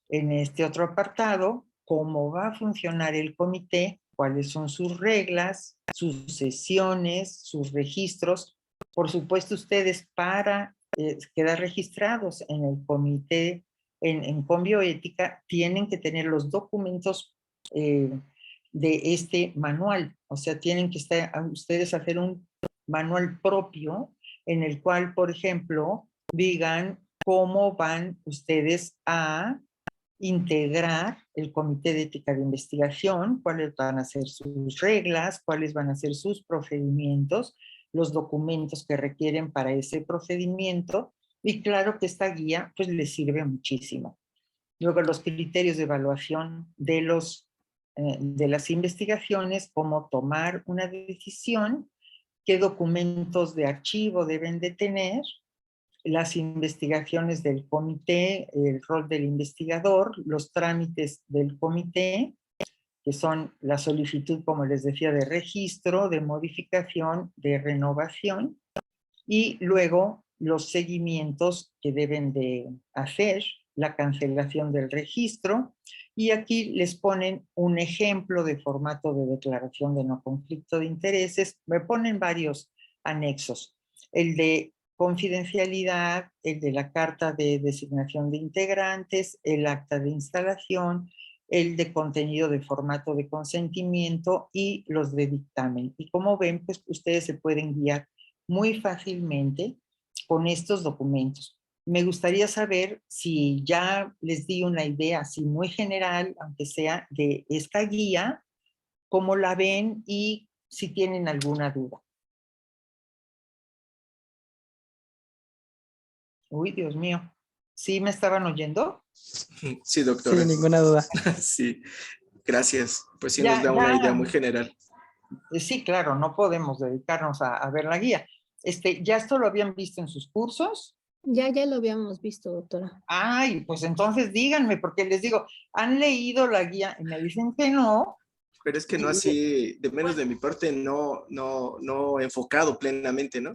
Speaker 1: En este otro apartado, cómo va a funcionar el comité, cuáles son sus reglas, sus sesiones, sus registros. Por supuesto, ustedes para quedar registrados en el comité, en Conbioética, tienen que tener los documentos de este manual. O sea, tienen que ustedes hacer un manual propio en el cual, por ejemplo, digan cómo van ustedes a integrar el Comité de Ética de Investigación, cuáles van a ser sus reglas, cuáles van a ser sus procedimientos, los documentos que requieren para ese procedimiento, y claro que esta guía pues les sirve muchísimo. Luego los criterios de evaluación de las investigaciones, cómo tomar una decisión, qué documentos de archivo deben de tener, las investigaciones del comité, el rol del investigador, los trámites del comité, que son la solicitud, como les decía, de registro, de modificación, de renovación, y luego los seguimientos que deben de hacer, la cancelación del registro, y aquí les ponen un ejemplo de formato de declaración de no conflicto de intereses. Me ponen varios anexos, el de confidencialidad, el de la carta de designación de integrantes, el acta de instalación, el de contenido de formato de consentimiento y los de dictamen. Y como ven, pues ustedes se pueden guiar muy fácilmente con estos documentos. Me gustaría saber si ya les di una idea así muy general, aunque sea de esta guía, cómo la ven y si tienen alguna duda. Uy, Dios mío. ¿Sí me estaban oyendo?
Speaker 7: Sí, doctora.
Speaker 8: Sin ninguna duda.
Speaker 7: Sí, gracias. Pues sí nos da una idea muy general.
Speaker 1: Sí, claro, no podemos dedicarnos a ver la guía. ¿Ya esto lo habían visto en sus cursos?
Speaker 4: Ya lo habíamos visto, doctora.
Speaker 1: Ay, pues entonces díganme, porque les digo, ¿han leído la guía? Y me dicen que no.
Speaker 7: Pero es que no así, de menos de mi parte, no enfocado plenamente, ¿no?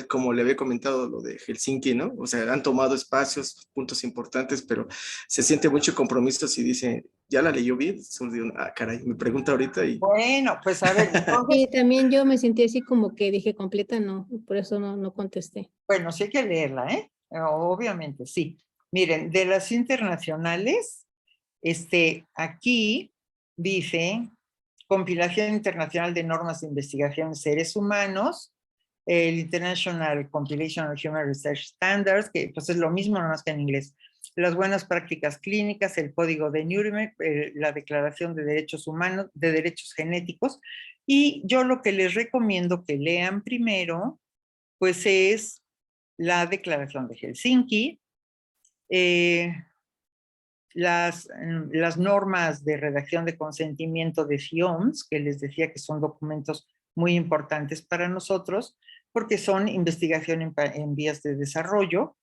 Speaker 7: Como le había comentado lo de Helsinki, ¿no? O sea, han tomado espacios, puntos importantes, pero se siente mucho compromiso si dice, ¿ya la leyó bien? Caray, me pregunta ahorita y...
Speaker 1: Bueno, pues a ver, entonces...
Speaker 4: Y también yo me sentí así como que dije completa, no, por eso no contesté.
Speaker 1: Bueno, sí hay que leerla, ¿eh? Obviamente, sí. Miren, de las internacionales, aquí dice... Compilación Internacional de Normas de Investigación en Seres Humanos, el International Compilation of Human Research Standards, que pues es lo mismo, nada más que en inglés, las buenas prácticas clínicas, el Código de Nuremberg, la Declaración de Derechos Humanos, de Derechos Genéticos, y yo lo que les recomiendo que lean primero, pues es la Declaración de Helsinki, las normas de redacción de consentimiento de FIOMS, que les decía que son documentos muy importantes para nosotros, porque son investigación en vías de desarrollo,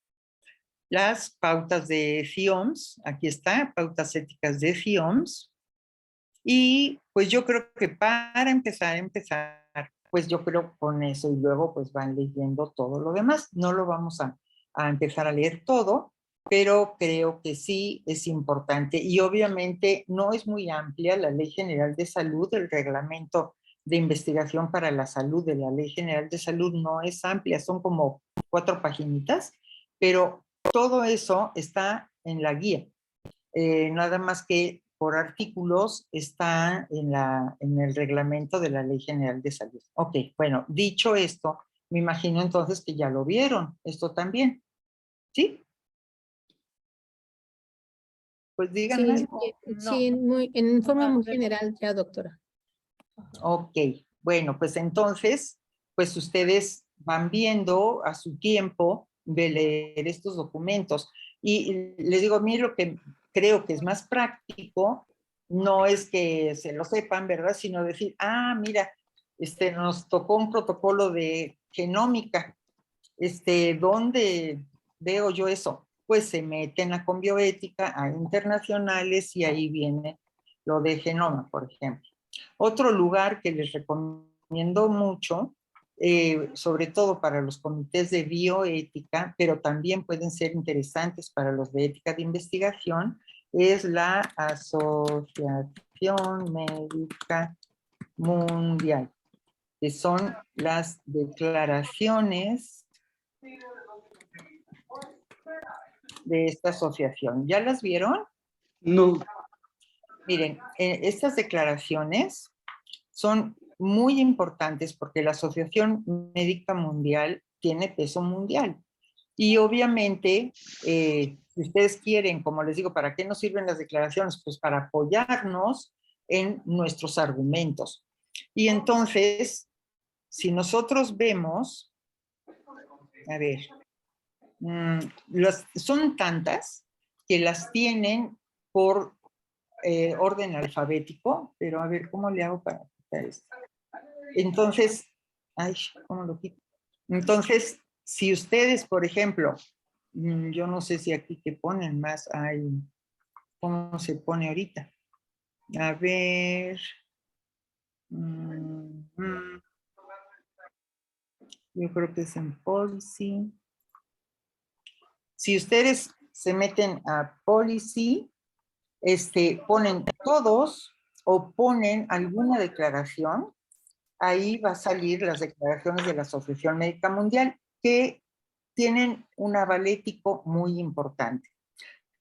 Speaker 1: las pautas de FIOMS, aquí está, pautas éticas de FIOMS, y pues yo creo que para empezar, pues yo creo con eso, y luego pues van leyendo todo lo demás. No lo vamos a empezar a leer todo, pero creo que sí es importante, y obviamente no es muy amplia la Ley General de Salud, el reglamento de investigación para la salud de la Ley General de Salud no es amplia, son como 4 paginitas, pero todo eso está en la guía, nada más que por artículos está en el reglamento de la Ley General de Salud. Ok, bueno, dicho esto, me imagino entonces que ya lo vieron, esto también, ¿sí? Pues díganme.
Speaker 4: Sí, en forma muy general ya, doctora.
Speaker 1: Ok, bueno, pues entonces, pues ustedes van viendo a su tiempo de leer estos documentos. Y les digo, a mí lo que creo que es más práctico no es que se lo sepan, ¿verdad? Sino decir, ah, mira, nos tocó un protocolo de genómica. ¿Dónde veo yo eso? Pues se meten a Conbioética, a internacionales, y ahí viene lo de genoma, por ejemplo. Otro lugar que les recomiendo mucho, sobre todo para los comités de bioética, pero también pueden ser interesantes para los de ética de investigación, es la Asociación Médica Mundial, que son las declaraciones de esta asociación. ¿Ya las vieron?
Speaker 13: No.
Speaker 1: Miren, estas declaraciones son muy importantes porque la Asociación Médica Mundial tiene peso mundial. Y obviamente, si ustedes quieren, como les digo, ¿para qué nos sirven las declaraciones? Pues para apoyarnos en nuestros argumentos. Y entonces, si nosotros vemos, a ver, son tantas que las tienen por orden alfabético, pero a ver, ¿cómo le hago para quitar esto? Entonces, ay, ¿cómo lo quito? Entonces, si ustedes, por ejemplo, yo no sé si aquí te ponen más, ay, ¿cómo se pone ahorita? A ver, yo creo que es en policy. Si ustedes se meten a policy, ponen todos o ponen alguna declaración, ahí va a salir las declaraciones de la Asociación Médica Mundial que tienen un aval ético muy importante.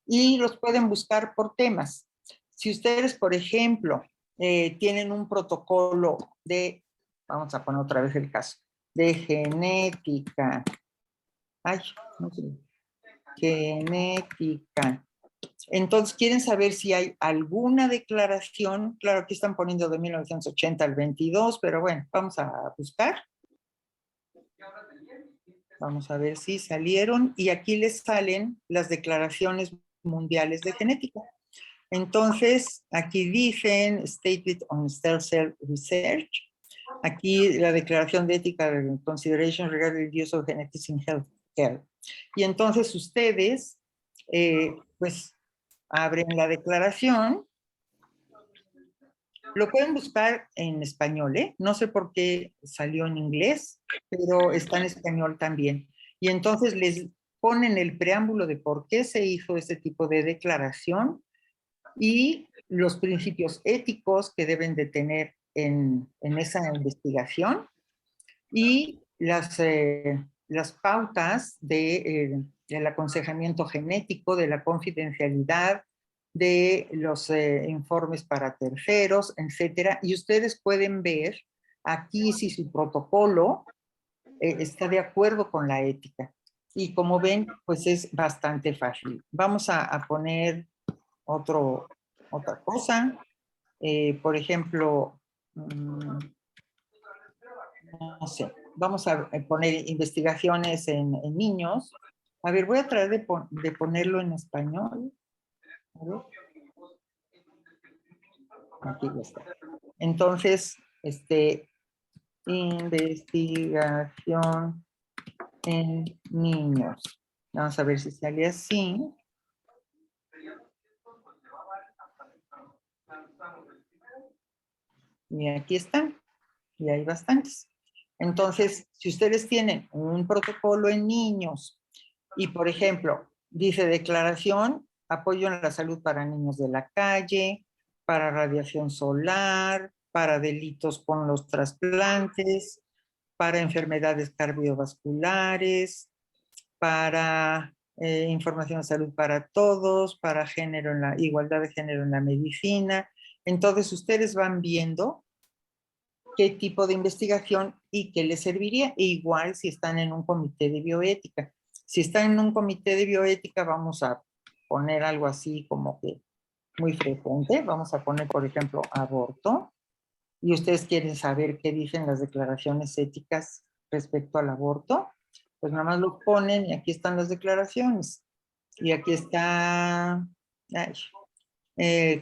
Speaker 1: Y los pueden buscar por temas. Si ustedes, por ejemplo, tienen un protocolo de, vamos a poner otra vez el caso, de genética. Ay, no sé. Genética. Entonces, quieren saber si hay alguna declaración, claro, aquí están poniendo de 1980 al 22, pero bueno, vamos a buscar. Vamos a ver si salieron, y aquí les salen las declaraciones mundiales de genética. Entonces, aquí dicen, Statement on Stem Cell Research. Aquí la declaración de ética de Consideration regarding the use of genetics in healthcare. Y entonces ustedes, pues, abren la declaración. Lo pueden buscar en español, ¿eh? No sé por qué salió en inglés, pero está en español también. Y entonces les ponen el preámbulo de por qué se hizo este tipo de declaración y los principios éticos que deben de tener en esa investigación y las pautas del aconsejamiento genético, de la confidencialidad, de los informes para terceros, etcétera. Y ustedes pueden ver aquí si su protocolo está de acuerdo con la ética. Y como ven, pues es bastante fácil. Vamos a poner otra cosa. Por ejemplo, no sé, vamos a poner investigaciones en niños. A ver, voy a tratar de ponerlo en español. A ver. Aquí ya está. Entonces, investigación en niños. Vamos a ver si sale así. Y aquí están. Y hay bastantes. Entonces, si ustedes tienen un protocolo en niños y, por ejemplo, dice declaración, apoyo en la salud para niños de la calle, para radiación solar, para delitos con los trasplantes, para enfermedades cardiovasculares, para información de salud para todos, para género en la igualdad de género en la medicina. Entonces, ustedes van viendo qué tipo de investigación y qué les serviría, e igual si están en un comité de bioética. Si están en un comité de bioética, vamos a poner algo así como que muy frecuente. Vamos a poner, por ejemplo, aborto. Y ustedes quieren saber qué dicen las declaraciones éticas respecto al aborto. Pues nada más lo ponen y aquí están las declaraciones. Y aquí está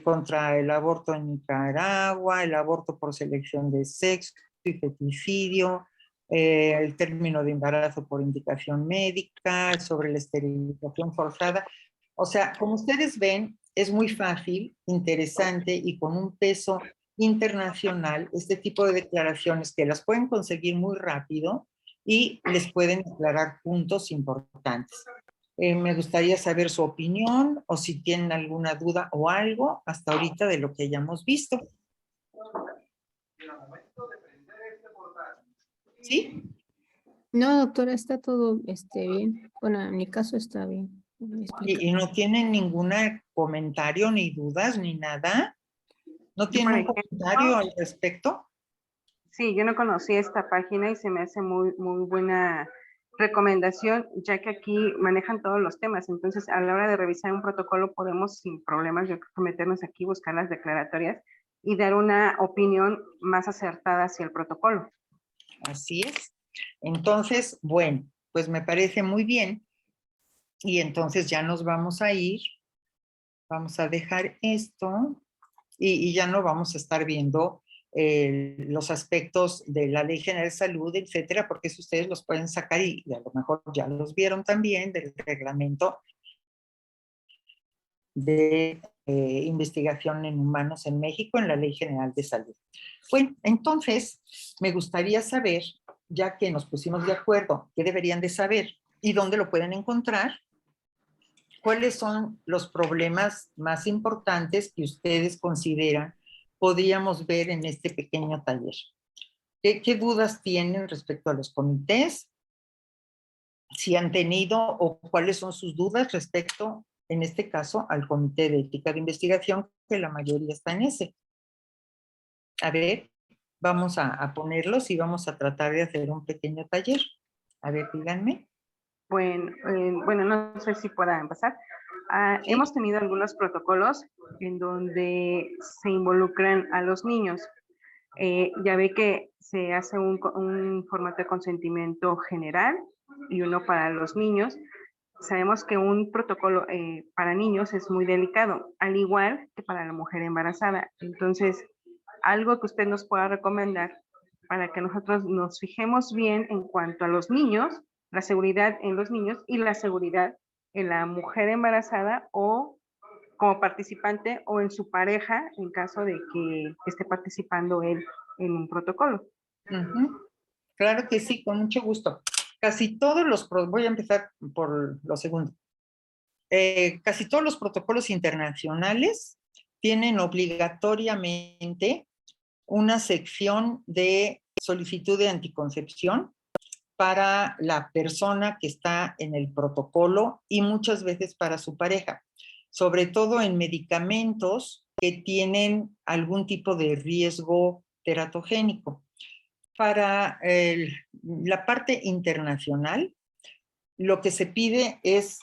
Speaker 1: contra el aborto en Nicaragua, el aborto por selección de sexo y feticidio, el término de embarazo por indicación médica, sobre la esterilización forzada. O sea, como ustedes ven, es muy fácil, interesante y con un peso internacional este tipo de declaraciones que las pueden conseguir muy rápido y les pueden aclarar puntos importantes. Me gustaría saber su opinión o si tienen alguna duda o algo hasta ahorita de lo que hayamos visto. ¿Sí?
Speaker 4: No, doctora, está todo bien. Bueno, en mi caso está bien.
Speaker 1: ¿Y no tienen ningún comentario, ni dudas, ni nada? ¿No tienen un comentario al respecto?
Speaker 3: Sí, yo no conocía esta página y se me hace muy, muy buena recomendación, ya que aquí manejan todos los temas. Entonces, a la hora de revisar un protocolo, podemos sin problemas, yo creo que meternos aquí, buscar las declaratorias y dar una opinión más acertada hacia el protocolo.
Speaker 1: Así es. Entonces, bueno, pues me parece muy bien. Y entonces ya nos vamos a ir. Vamos a dejar esto y ya no vamos a estar viendo los aspectos de la Ley General de Salud, etcétera, porque eso ustedes los pueden sacar y a lo mejor ya los vieron también del reglamento de investigación en humanos en México en la Ley General de Salud. Bueno, entonces me gustaría saber, ya que nos pusimos de acuerdo, qué deberían de saber y dónde lo pueden encontrar. ¿Cuáles son los problemas más importantes que ustedes consideran podríamos ver en este pequeño taller? ¿Qué dudas tienen respecto a los comités? Si han tenido o cuáles son sus dudas respecto, en este caso, al Comité de Ética de Investigación, que la mayoría está en ese. A ver, vamos a ponerlos y vamos a tratar de hacer un pequeño taller. A ver, díganme.
Speaker 3: Bueno, no sé si pueda empezar. ¿Sí? Hemos tenido algunos protocolos en donde se involucran a los niños. Ya ve que se hace un formato de consentimiento general y uno para los niños. Sabemos que un protocolo para niños es muy delicado, al igual que para la mujer embarazada. Entonces, algo que usted nos pueda recomendar para que nosotros nos fijemos bien en cuanto a los niños, la seguridad en los niños y la seguridad en la mujer embarazada o como participante o en su pareja en caso de que esté participando él en un protocolo.
Speaker 1: Claro que sí, con mucho gusto. Casi todos los, voy a empezar por lo segundo. Casi todos los protocolos internacionales tienen obligatoriamente una sección de solicitud de anticoncepción para la persona que está en el protocolo y muchas veces para su pareja, sobre todo en medicamentos que tienen algún tipo de riesgo teratogénico. Para la parte internacional, lo que se pide es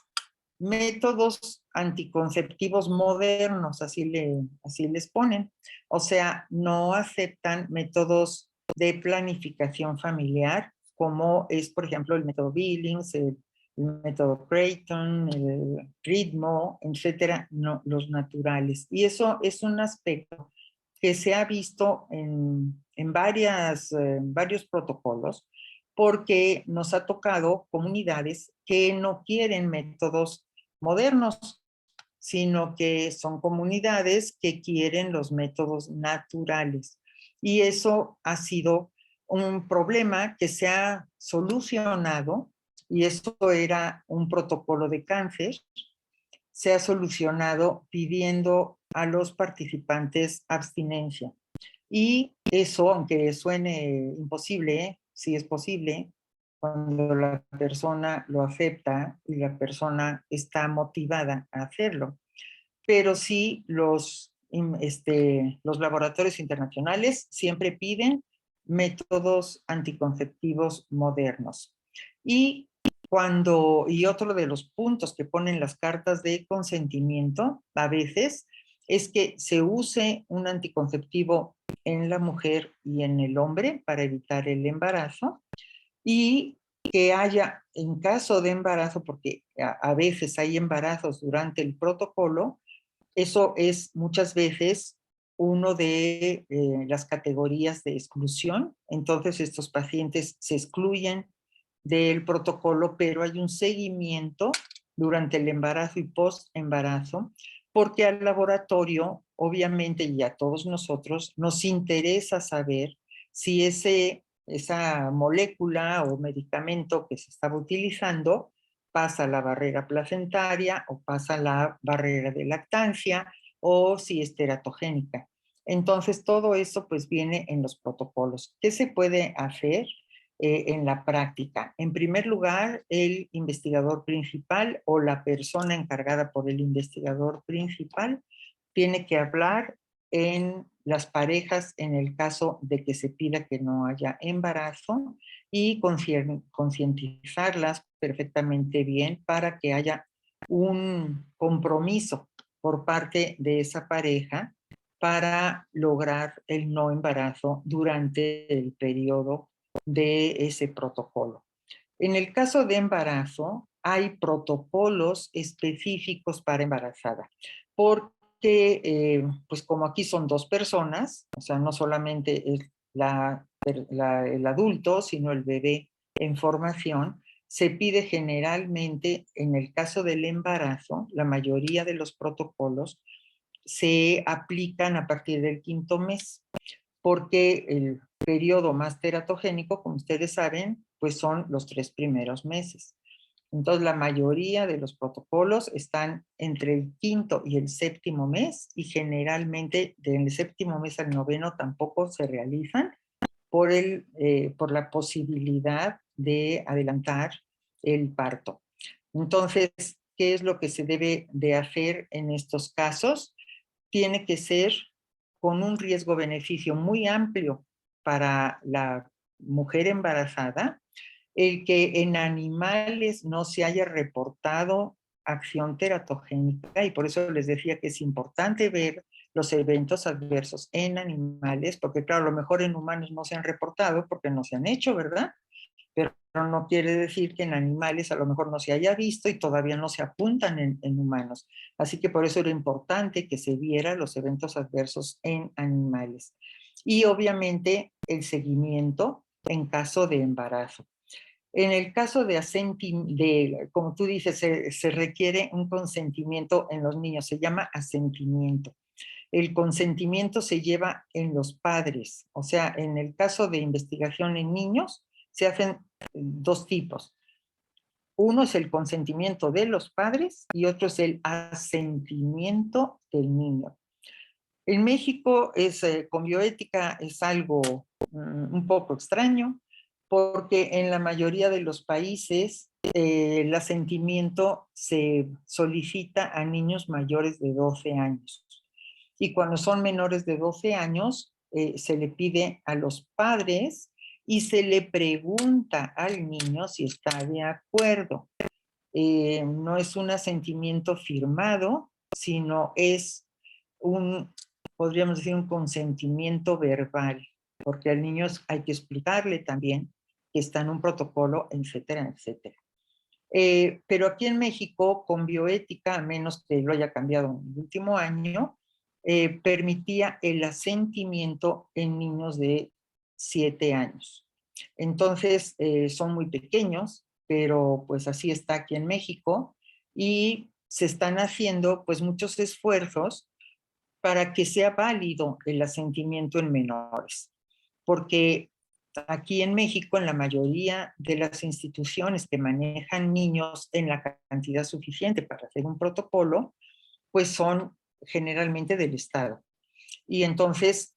Speaker 1: métodos anticonceptivos modernos, así les ponen. O sea, no aceptan métodos de planificación familiar, como es, por ejemplo, el método Billings, el método Creighton, el ritmo, etcétera, no, los naturales. Y eso es un aspecto que se ha visto en varios protocolos, porque nos ha tocado comunidades que no quieren métodos modernos, sino que son comunidades que quieren los métodos naturales. Y eso ha sido un problema que se ha solucionado, y eso era un protocolo de cáncer, se ha solucionado pidiendo a los participantes abstinencia. Y eso, aunque suene imposible, sí es posible, cuando la persona lo acepta y la persona está motivada a hacerlo. Pero sí, los laboratorios internacionales siempre piden métodos anticonceptivos modernos. Y otro de los puntos que ponen las cartas de consentimiento, a veces, es que se use un anticonceptivo en la mujer y en el hombre para evitar el embarazo, y que haya, en caso de embarazo, porque a veces hay embarazos durante el protocolo, eso es muchas veces uno de las categorías de exclusión. Entonces estos pacientes se excluyen del protocolo, pero hay un seguimiento durante el embarazo y post-embarazo, porque al laboratorio, obviamente, y a todos nosotros, nos interesa saber si esa molécula o medicamento que se estaba utilizando pasa la barrera placentaria o pasa la barrera de lactancia o si es teratogénica. Entonces, todo eso pues viene en los protocolos. ¿Qué se puede hacer en la práctica? En primer lugar, el investigador principal o la persona encargada por el investigador principal tiene que hablar en las parejas en el caso de que se pida que no haya embarazo y concientizarlas perfectamente bien para que haya un compromiso por parte de esa pareja para lograr el no embarazo durante el periodo de ese protocolo. En el caso de embarazo, hay protocolos específicos para embarazada, porque pues como aquí son dos personas, o sea, no solamente es el adulto, sino el bebé en formación, se pide generalmente, en el caso del embarazo, la mayoría de los protocolos se aplican a partir del 5º mes, porque el periodo más teratogénico, como ustedes saben, pues son los 3 primeros meses. Entonces, la mayoría de los protocolos están entre el 5º y el 7º mes, y generalmente del 7º mes al 9º tampoco se realizan por la posibilidad de adelantar el parto. Entonces, ¿qué es lo que se debe de hacer en estos casos? Tiene que ser con un riesgo-beneficio muy amplio para la mujer embarazada, el que en animales no se haya reportado acción teratogénica, y por eso les decía que es importante ver los eventos adversos en animales, porque claro, a lo mejor en humanos no se han reportado porque no se han hecho, ¿verdad? Pero no quiere decir que en animales a lo mejor no se haya visto y todavía no se apuntan en humanos. Así que por eso era importante que se viera los eventos adversos en animales. Y obviamente el seguimiento en caso de embarazo. En el caso como tú dices, se requiere un consentimiento en los niños, se llama asentimiento. El consentimiento se lleva en los padres, o sea, en el caso de investigación en niños, se hacen 2 tipos. Uno es el consentimiento de los padres y otro es el asentimiento del niño. En México con bioética es algo un poco extraño, porque en la mayoría de los países el asentimiento se solicita a niños mayores de 12 años. Y cuando son menores de 12 años, se le pide a los padres y se le pregunta al niño si está de acuerdo. No es un asentimiento firmado, sino es podríamos decir, un consentimiento verbal, porque al niño hay que explicarle también que está en un protocolo, etcétera, etcétera. Pero aquí en México, con bioética, a menos que lo haya cambiado en el último año, permitía el asentimiento en niños de 7 años. Entonces, son muy pequeños, pero pues así está aquí en México, y se están haciendo pues muchos esfuerzos para que sea válido el asentimiento en menores. Porque aquí en México, en la mayoría de las instituciones que manejan niños en la cantidad suficiente para hacer un protocolo, pues son generalmente del Estado. Y entonces,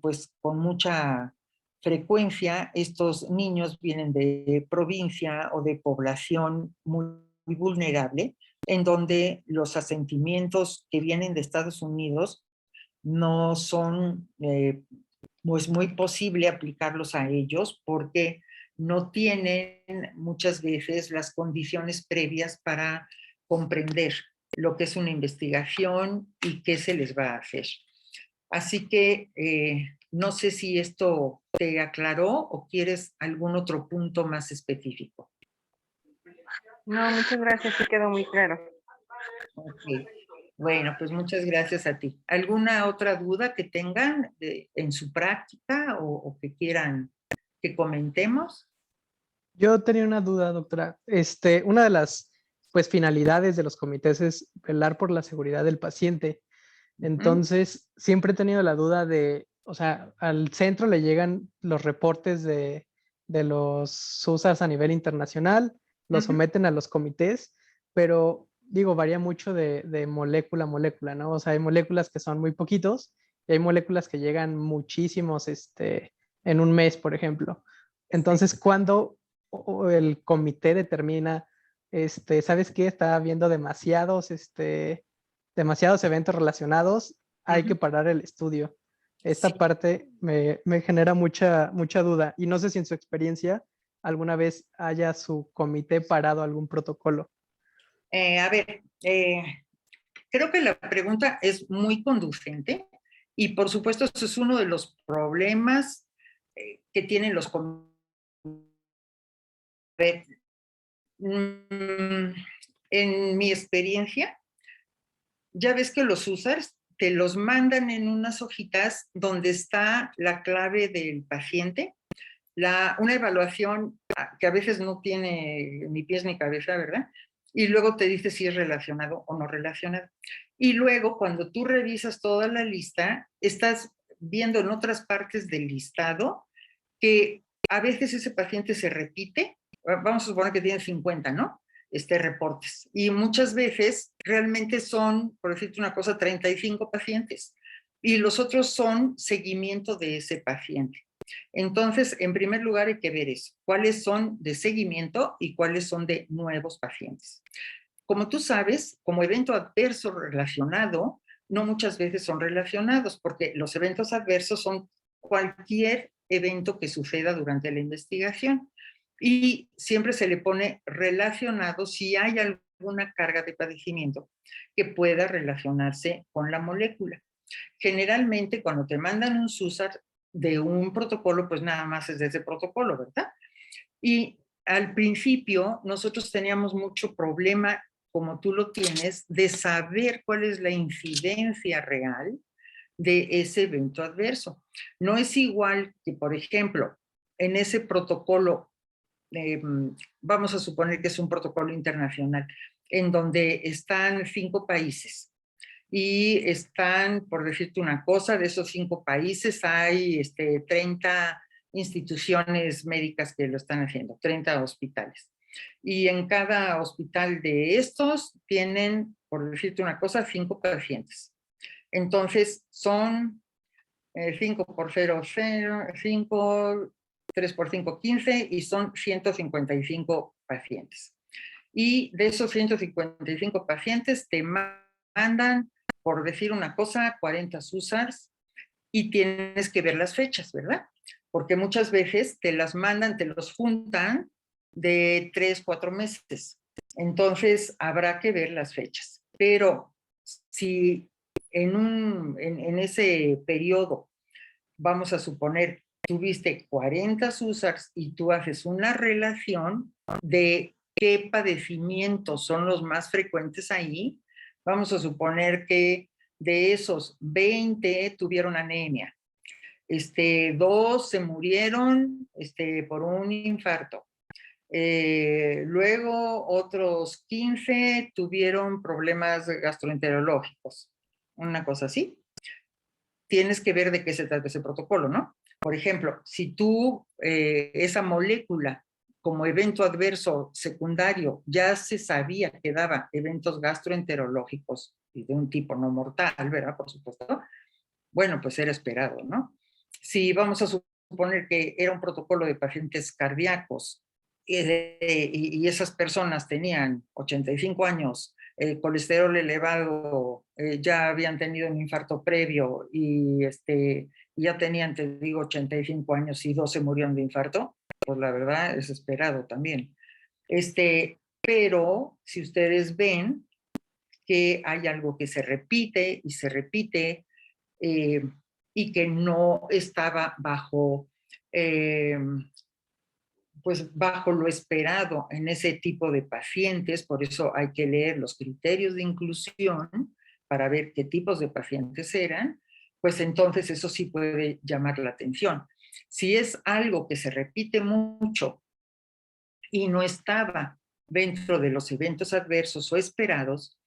Speaker 1: pues con mucha frecuencia, estos niños vienen de provincia o de población muy vulnerable, en donde los asentimientos que vienen de Estados Unidos no son pues muy posible aplicarlos a ellos porque no tienen muchas veces las condiciones previas para comprender lo que es una investigación y qué se les va a hacer. Así que No sé si esto te aclaró o quieres algún otro punto más específico.
Speaker 3: No, muchas gracias, sí quedó muy claro.
Speaker 1: Ok. Bueno, pues muchas gracias a ti. ¿Alguna otra duda que tengan en su práctica o que quieran que comentemos?
Speaker 8: Yo tenía una duda, doctora. Una de las pues, finalidades de los comités es velar por la seguridad del paciente. Entonces, siempre he tenido la duda de, o sea, al centro le llegan los reportes de los SUSARs a nivel internacional, los someten a los comités, pero digo, varía mucho de molécula a molécula, ¿no? O sea, hay moléculas que son muy poquitos y hay moléculas que llegan muchísimos en un mes, por ejemplo. Entonces, ¿cuándo el comité determina, ¿sabes qué? Está habiendo demasiados eventos relacionados, hay que parar el estudio. Esta parte me genera mucha duda y no sé si en su experiencia alguna vez haya su comité parado algún protocolo.
Speaker 1: A ver, creo que la pregunta es muy conducente y por supuesto eso es uno de los problemas que tienen los comités. En mi experiencia, ya ves que los users te los mandan en unas hojitas donde está la clave del paciente, una evaluación que a veces no tiene ni pies ni cabeza, ¿verdad? Y luego te dice si es relacionado o no relacionado. Y luego, cuando tú revisas toda la lista, estás viendo en otras partes del listado que a veces ese paciente se repite. Vamos a suponer que tiene 50, ¿no? Reportes. Y muchas veces realmente son, por decirte una cosa, 35 pacientes. Y los otros son seguimiento de ese paciente. Entonces, en primer lugar hay que ver eso, cuáles son de seguimiento y cuáles son de nuevos pacientes. Como tú sabes, como evento adverso relacionado, no muchas veces son relacionados, porque los eventos adversos son cualquier evento que suceda durante la investigación. Y siempre se le pone relacionado si hay alguna carga de padecimiento que pueda relacionarse con la molécula. Generalmente, cuando te mandan un SUSAR de un protocolo, pues nada más es de ese protocolo, ¿verdad? Y al principio nosotros teníamos mucho problema, como tú lo tienes, de saber cuál es la incidencia real de ese evento adverso. No es igual que, por ejemplo, en ese protocolo, vamos a suponer que es un protocolo internacional, en donde están 5 países. Y están, por decirte una cosa, de esos 5 países hay 30 instituciones médicas que lo están haciendo, 30 hospitales. Y en cada hospital de estos tienen, por decirte una cosa, 5 pacientes. Entonces son 5 por 0, 0, 5, 3 por 5, 15 y son 155 pacientes. Y de esos 155 pacientes te mandan, por decir una cosa, 40 SUSARs y tienes que ver las fechas, ¿verdad? Porque muchas veces te las mandan, te los juntan de 3, 4 meses. Entonces habrá que ver las fechas. Pero si en ese periodo, vamos a suponer, tuviste 40 SUSARs y tú haces una relación de qué padecimientos son los más frecuentes ahí, vamos a suponer que de esos 20 tuvieron anemia, 2 se murieron por un infarto, luego otros 15 tuvieron problemas gastroenterológicos, una cosa así. Tienes que ver de qué se trata ese protocolo, ¿no? Por ejemplo, si tú esa molécula como evento adverso secundario ya se sabía que daba eventos gastroenterológicos y de un tipo no mortal, ¿verdad? Por supuesto. Bueno, pues era esperado, ¿no? Si vamos a suponer que era un protocolo de pacientes cardíacos y esas personas tenían 85 años, colesterol elevado, ya habían tenido un infarto previo y ya tenían, te digo, 85 años y 2 se murieron de infarto, pues la verdad es esperado también. Pero si ustedes ven que hay algo que se repite y se repite, y que no estaba bajo, pues bajo lo esperado en ese tipo de pacientes. Por eso hay que leer los criterios de inclusión para ver qué tipos de pacientes eran, pues entonces eso sí puede llamar la atención. Si es algo que se repite mucho y no estaba dentro de los eventos adversos o esperados,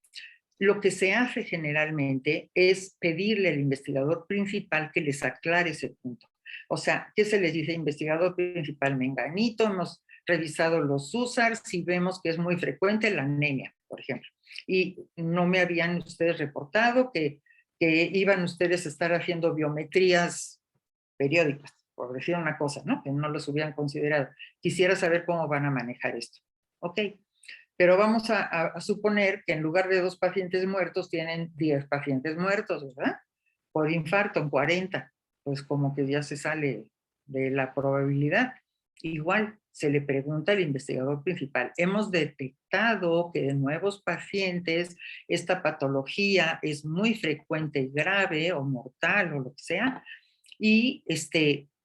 Speaker 1: lo que se hace generalmente es pedirle al investigador principal que les aclare ese punto. O sea, ¿qué se les dice? Investigador principal menganito, hemos revisado los USARs y vemos que es muy frecuente la anemia, por ejemplo. Y no me habían ustedes reportado que iban ustedes a estar haciendo biometrías periódicas, por decir una cosa, ¿no? Que no los hubieran considerado. Quisiera saber cómo van a manejar esto. Ok. Pero vamos a suponer que en lugar de 2 pacientes muertos, tienen 10 pacientes muertos, ¿verdad? Por infarto, en 40. Pues como que ya se sale de la probabilidad. Igual, se le pregunta al investigador principal, hemos detectado que en nuevos pacientes esta patología es muy frecuente y grave o mortal o lo que sea, y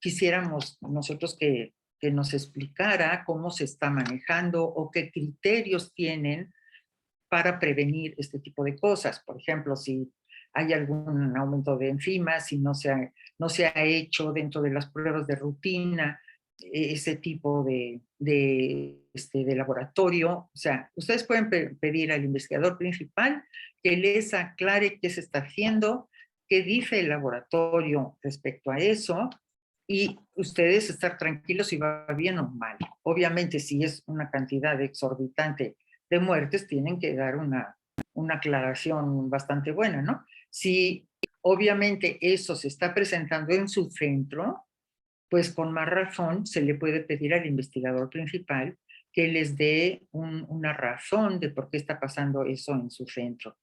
Speaker 1: quisiéramos nosotros que nos explicara cómo se está manejando o qué criterios tienen para prevenir este tipo de cosas. Por ejemplo, si hay algún aumento de enzimas, si no se ha hecho dentro de las pruebas de rutina ese tipo de laboratorio. O sea, ustedes pueden pedir al investigador principal que les aclare qué se está haciendo, qué dice el laboratorio respecto a eso, y ustedes estar tranquilos si va bien o mal. Obviamente, si es una cantidad exorbitante de muertes, tienen que dar una aclaración bastante buena, ¿no? Si obviamente eso se está presentando en su centro, pues con más razón se le puede pedir al investigador principal que les dé una razón de por qué está pasando eso en su centro.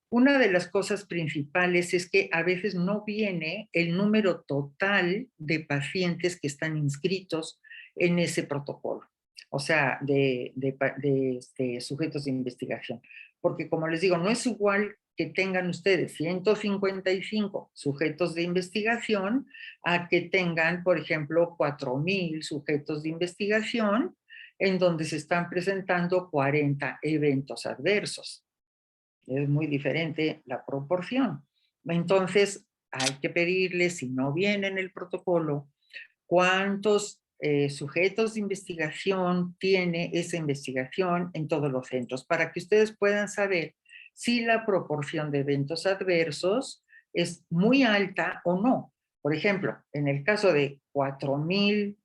Speaker 1: Una de las cosas principales es que a veces no viene el número total de pacientes que están inscritos en ese protocolo, o sea, de sujetos de investigación. Porque como les digo, no es igual que tengan ustedes 155 sujetos de investigación a que tengan, por ejemplo, 4,000 sujetos de investigación en donde se están presentando 40 eventos adversos. Es muy diferente la proporción. Entonces, hay que pedirle, si no viene en el protocolo, cuántos sujetos de investigación tiene esa investigación en todos los centros, para que ustedes puedan saber si la proporción de eventos adversos es muy alta o no. Por ejemplo, en el caso de 4,000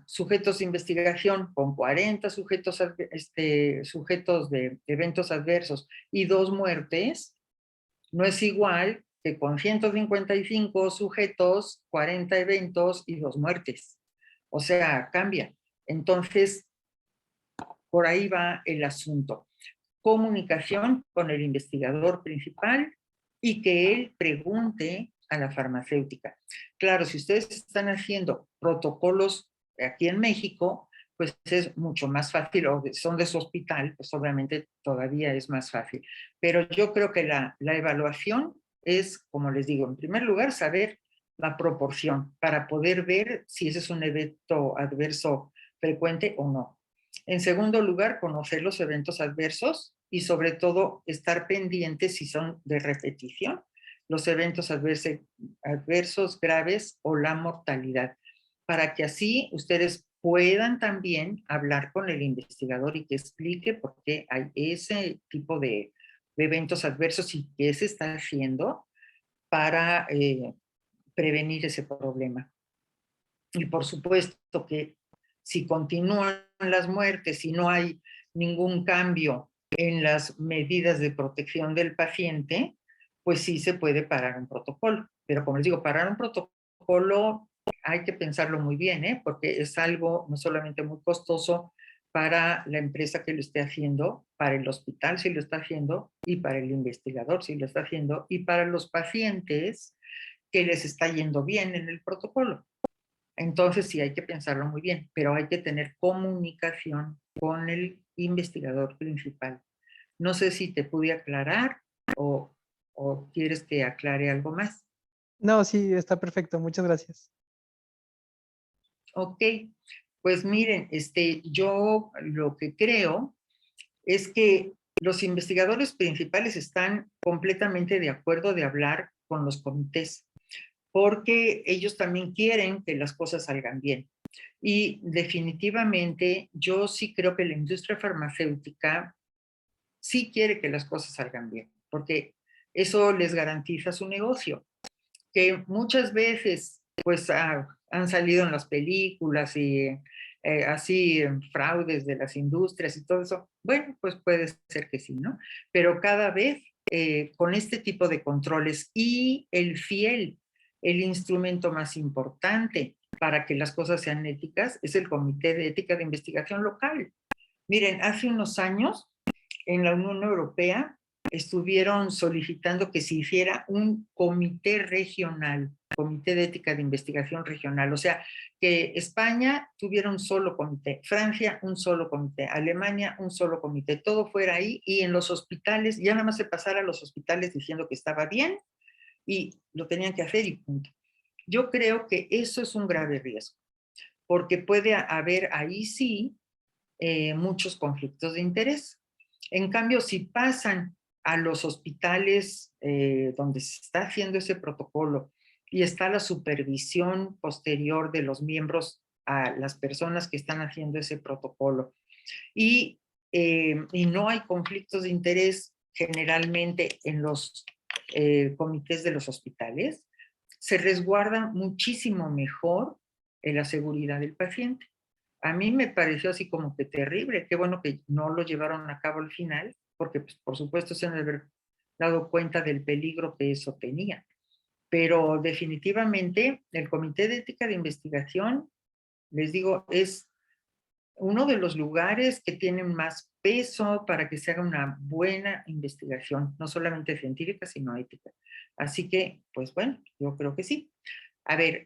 Speaker 1: sujetos de investigación con 40 sujetos de eventos adversos y 2 muertes, no es igual que con 155 sujetos, 40 eventos y 2 muertes. O sea, cambia. Entonces, por ahí va el asunto. Comunicación con el investigador principal y que él pregunte a la farmacéutica. Claro, si ustedes están haciendo protocolos aquí en México, pues es mucho más fácil, o son de su hospital, pues obviamente todavía es más fácil. Pero yo creo que la evaluación es, como les digo, en primer lugar, saber la proporción para poder ver si ese es un evento adverso frecuente o no. En segundo lugar, conocer los eventos adversos y sobre todo estar pendientes si son de repetición, los eventos adversos graves o la mortalidad, para que así ustedes puedan también hablar con el investigador y que explique por qué hay ese tipo de eventos adversos y qué se está haciendo para prevenir ese problema. Y por supuesto que si continúan las muertes y no hay ningún cambio en las medidas de protección del paciente, pues sí se puede parar un protocolo. Pero como les digo, parar un protocolo hay que pensarlo muy bien, porque es algo no solamente muy costoso para la empresa que lo esté haciendo, para el hospital si lo está haciendo, y para el investigador si lo está haciendo, y para los pacientes que les está yendo bien en el protocolo. Entonces sí hay que pensarlo muy bien, pero hay que tener comunicación con el investigador principal. No sé si te pude aclarar o quieres que aclare algo más.
Speaker 8: No, sí, está perfecto. Muchas gracias.
Speaker 1: Ok, pues miren, yo lo que creo es que los investigadores principales están completamente de acuerdo de hablar con los comités, porque ellos también quieren que las cosas salgan bien. Y definitivamente yo sí creo que la industria farmacéutica sí quiere que las cosas salgan bien, porque eso les garantiza su negocio, que muchas veces pues han salido en las películas y así fraudes de las industrias y todo eso. Bueno, pues puede ser que sí, ¿no? Pero cada vez con este tipo de controles y el instrumento más importante para que las cosas sean éticas es el Comité de Ética de Investigación Local. Miren, hace unos años en la Unión Europea estuvieron solicitando que se hiciera un comité regional, comité de ética de investigación regional, o sea, que España tuviera un solo comité, Francia un solo comité, Alemania un solo comité, todo fuera ahí y en los hospitales, ya nada más se pasara a los hospitales diciendo que estaba bien y lo tenían que hacer y punto. Yo creo que eso es un grave riesgo, porque puede haber ahí sí muchos conflictos de interés. En cambio, si pasan a los hospitales donde se está haciendo ese protocolo y está la supervisión posterior de los miembros a las personas que están haciendo ese protocolo y no hay conflictos de interés generalmente en los comités de los hospitales, se resguarda muchísimo mejor la seguridad del paciente. A mí me pareció así como que terrible. Qué bueno que no lo llevaron a cabo al final, porque pues, por supuesto se han de haber dado cuenta del peligro que eso tenía. Pero definitivamente el Comité de Ética de Investigación, les digo, es uno de los lugares que tienen más peso para que se haga una buena investigación, no solamente científica, sino ética. Así que, pues bueno, yo creo que sí. A ver,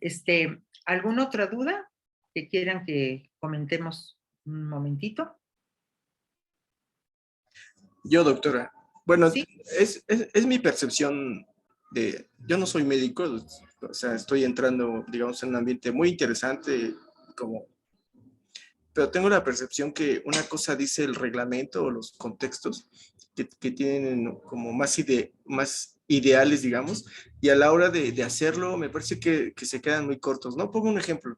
Speaker 1: ¿alguna otra duda que quieran que comentemos un momentito?
Speaker 7: Yo, doctora. Bueno,
Speaker 1: ¿Sí?
Speaker 7: es mi percepción de, yo no soy médico, o sea, estoy entrando, digamos, en un ambiente muy interesante, pero tengo la percepción que una cosa dice el reglamento o los contextos que tienen como más ideales, digamos, y a la hora de hacerlo me parece que se quedan muy cortos, ¿no? Pongo un ejemplo.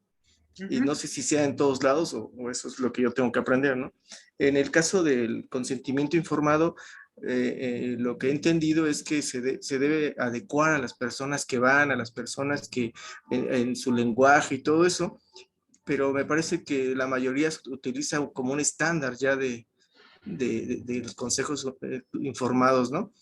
Speaker 7: Y no sé si sea en todos lados o eso es lo que yo tengo que aprender, ¿no? En el caso del consentimiento informado, lo que he entendido es que se debe adecuar a las personas que van, a las personas que en su lenguaje y todo eso, pero me parece que la mayoría utiliza como un estándar ya de los consejos informados, ¿no?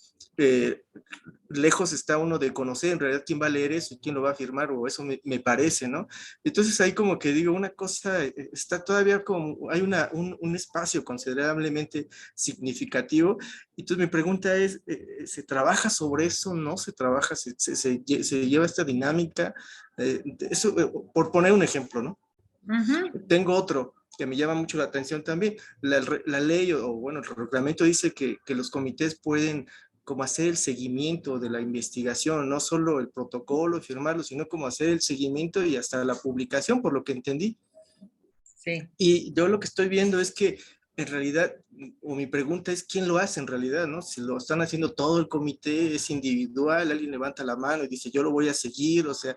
Speaker 7: Lejos está uno de conocer en realidad quién va a leer eso y quién lo va a firmar, o eso me parece, ¿no? Entonces ahí como que digo, una cosa, está todavía como, hay un espacio considerablemente significativo. Entonces mi pregunta es, ¿se trabaja sobre eso? ¿No se trabaja? ¿Se lleva esta dinámica? Eso, por poner un ejemplo, ¿no? Tengo otro que me llama mucho la atención también. La ley o bueno, el reglamento dice que los comités pueden como hacer el seguimiento de la investigación, no solo el protocolo, firmarlo, sino como hacer el seguimiento y hasta la publicación, por lo que entendí.
Speaker 1: Sí.
Speaker 7: Y yo lo que estoy viendo es que en realidad, o mi pregunta es, ¿quién lo hace en realidad, no? Si lo están haciendo todo el comité, es individual, alguien levanta la mano y dice, yo lo voy a seguir, o sea,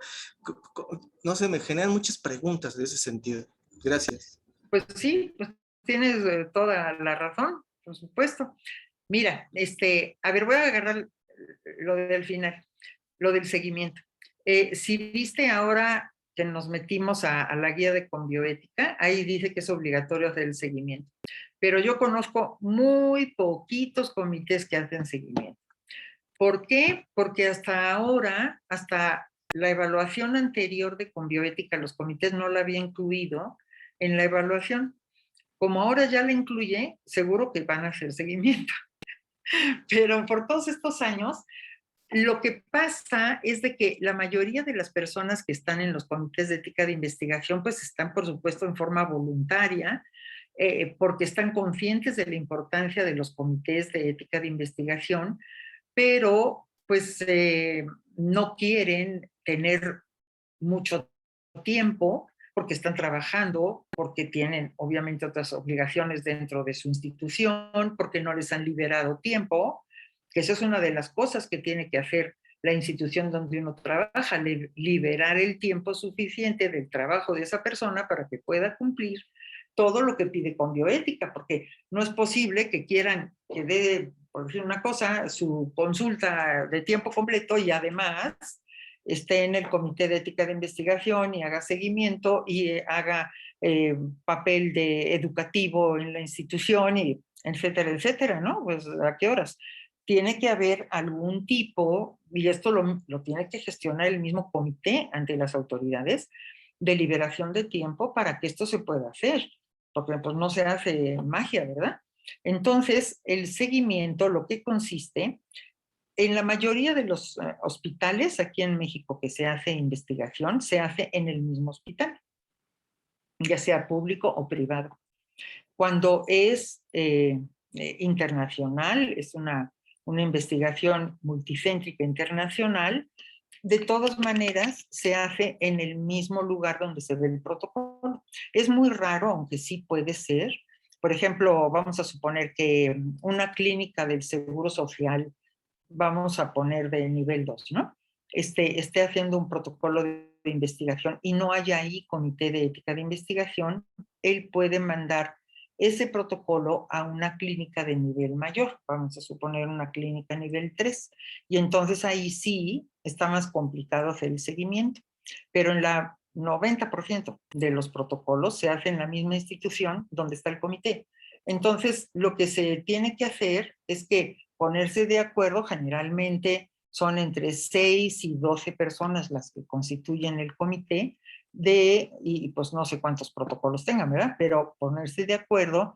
Speaker 7: no sé, me generan muchas preguntas de ese sentido. Gracias.
Speaker 1: Pues sí, pues tienes toda la razón, por supuesto. Mira, a ver, voy a agarrar lo del final, lo del seguimiento. Si viste ahora que nos metimos a la guía de Conbioética, ahí dice que es obligatorio hacer el seguimiento. Pero yo conozco muy poquitos comités que hacen seguimiento. ¿Por qué? Porque hasta ahora, hasta la evaluación anterior de Conbioética, los comités no la había incluido en la evaluación. Como ahora ya la incluye, seguro que van a hacer seguimiento. Pero por todos estos años, lo que pasa es de que la mayoría de las personas que están en los comités de ética de investigación, pues están, por supuesto, en forma voluntaria, porque están conscientes de la importancia de los comités de ética de investigación, pero pues no quieren tener mucho tiempo, porque están trabajando, porque tienen obviamente otras obligaciones dentro de su institución, porque no les han liberado tiempo, que esa es una de las cosas que tiene que hacer la institución donde uno trabaja, liberar el tiempo suficiente del trabajo de esa persona para que pueda cumplir todo lo que pide con bioética, porque no es posible que quieran que dé, por decir una cosa, su consulta de tiempo completo y además esté en el comité de ética de investigación y haga seguimiento y haga papel de educativo en la institución, y etcétera, etcétera, ¿no? Pues ¿a qué horas? Tiene que haber algún tipo, y esto lo tiene que gestionar el mismo comité ante las autoridades, de liberación de tiempo para que esto se pueda hacer, porque pues no se hace magia, ¿verdad? Entonces, el seguimiento, lo que consiste, en la mayoría de los hospitales aquí en México que se hace investigación, se hace en el mismo hospital, ya sea público o privado. Cuando es internacional, es una investigación multicéntrica internacional, de todas maneras se hace en el mismo lugar donde se ve el protocolo. Es muy raro, aunque sí puede ser. Por ejemplo, vamos a suponer que una clínica del Seguro Social, vamos a poner de nivel 2, ¿no? Esté haciendo un protocolo de investigación y no haya ahí comité de ética de investigación, él puede mandar ese protocolo a una clínica de nivel mayor, vamos a suponer una clínica nivel 3, y entonces ahí sí está más complicado hacer el seguimiento, pero en la 90% de los protocolos se hace en la misma institución donde está el comité. Entonces, lo que se tiene que hacer es que ponerse de acuerdo, generalmente son entre 6 y 12 personas las que constituyen el comité, y pues no sé cuántos protocolos tengan, ¿verdad? Pero ponerse de acuerdo,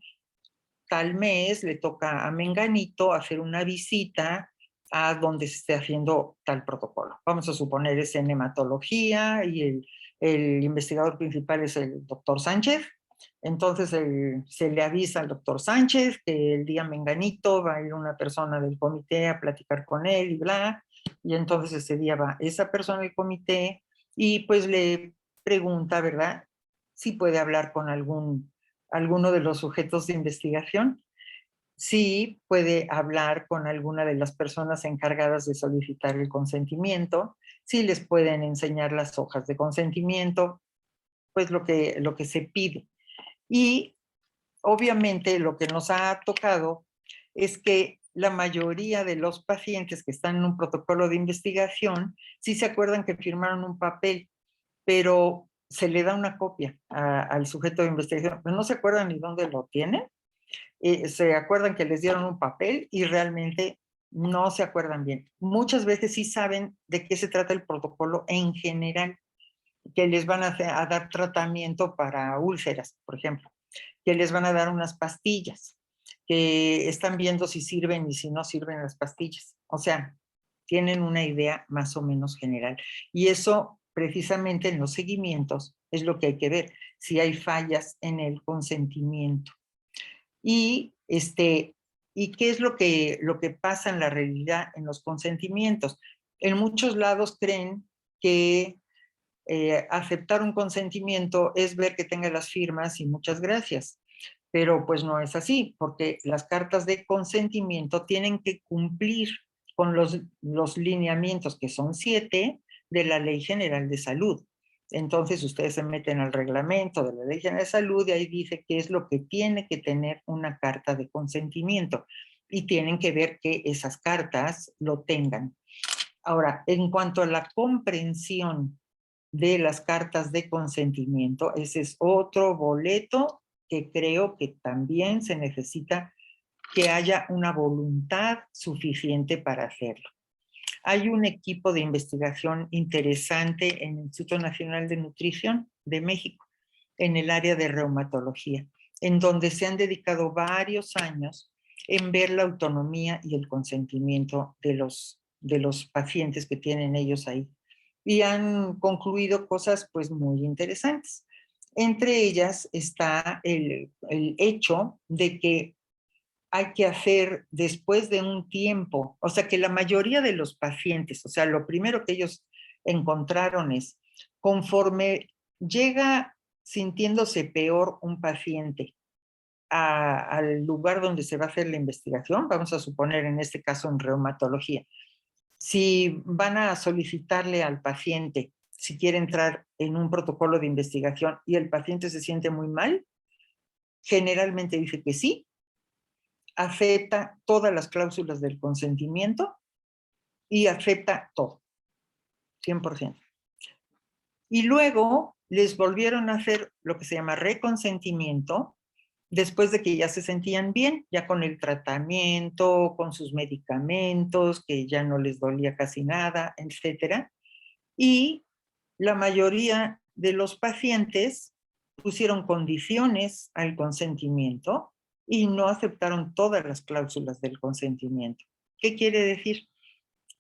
Speaker 1: tal mes le toca a Menganito hacer una visita a donde se esté haciendo tal protocolo. Vamos a suponer es en hematología y el investigador principal es el doctor Sánchez. Entonces se le avisa al doctor Sánchez que el día Menganito va a ir una persona del comité a platicar con él y bla, y entonces ese día va esa persona del comité y pues le pregunta, ¿verdad?, si puede hablar con alguno de los sujetos de investigación, si puede hablar con alguna de las personas encargadas de solicitar el consentimiento, si les pueden enseñar las hojas de consentimiento, pues lo que se pide. Y obviamente lo que nos ha tocado es que la mayoría de los pacientes que están en un protocolo de investigación sí se acuerdan que firmaron un papel, pero se le da una copia al sujeto de investigación, pero no se acuerdan ni dónde lo tienen, se acuerdan que les dieron un papel y realmente no se acuerdan bien. Muchas veces sí saben de qué se trata el protocolo en general, que les van a dar tratamiento para úlceras, por ejemplo, que les van a dar unas pastillas, que están viendo si sirven y si no sirven las pastillas. O sea, tienen una idea más o menos general. Y eso, precisamente en los seguimientos, es lo que hay que ver, si hay fallas en el consentimiento. Y qué es lo que pasa en la realidad en los consentimientos. En muchos lados creen que aceptar un consentimiento es ver que tenga las firmas y muchas gracias. Pero pues no es así, porque las cartas de consentimiento tienen que cumplir con los lineamientos, que son 7, de la Ley General de Salud. Entonces ustedes se meten al reglamento de la Ley General de Salud y ahí dice qué es lo que tiene que tener una carta de consentimiento. Y tienen que ver que esas cartas lo tengan. Ahora, en cuanto a la comprensión de las cartas de consentimiento, ese es otro boleto que creo que también se necesita que haya una voluntad suficiente para hacerlo. Hay un equipo de investigación interesante en el Instituto Nacional de Nutrición de México, en el área de reumatología, en donde se han dedicado varios años en ver la autonomía y el consentimiento de los pacientes que tienen ellos ahí. Y han concluido cosas pues muy interesantes. Entre ellas está el hecho de que hay que hacer después de un tiempo, o sea que la mayoría de los pacientes, o sea, lo primero que ellos encontraron es, conforme llega sintiéndose peor un paciente al lugar donde se va a hacer la investigación, vamos a suponer en este caso en reumatología, si van a solicitarle al paciente si quiere entrar en un protocolo de investigación y el paciente se siente muy mal, generalmente dice que sí, acepta todas las cláusulas del consentimiento y acepta todo, 100%. Y luego les volvieron a hacer lo que se llama reconsentimiento, después de que ya se sentían bien, ya con el tratamiento, con sus medicamentos, que ya no les dolía casi nada, etcétera. Y la mayoría de los pacientes pusieron condiciones al consentimiento y no aceptaron todas las cláusulas del consentimiento. ¿Qué quiere decir?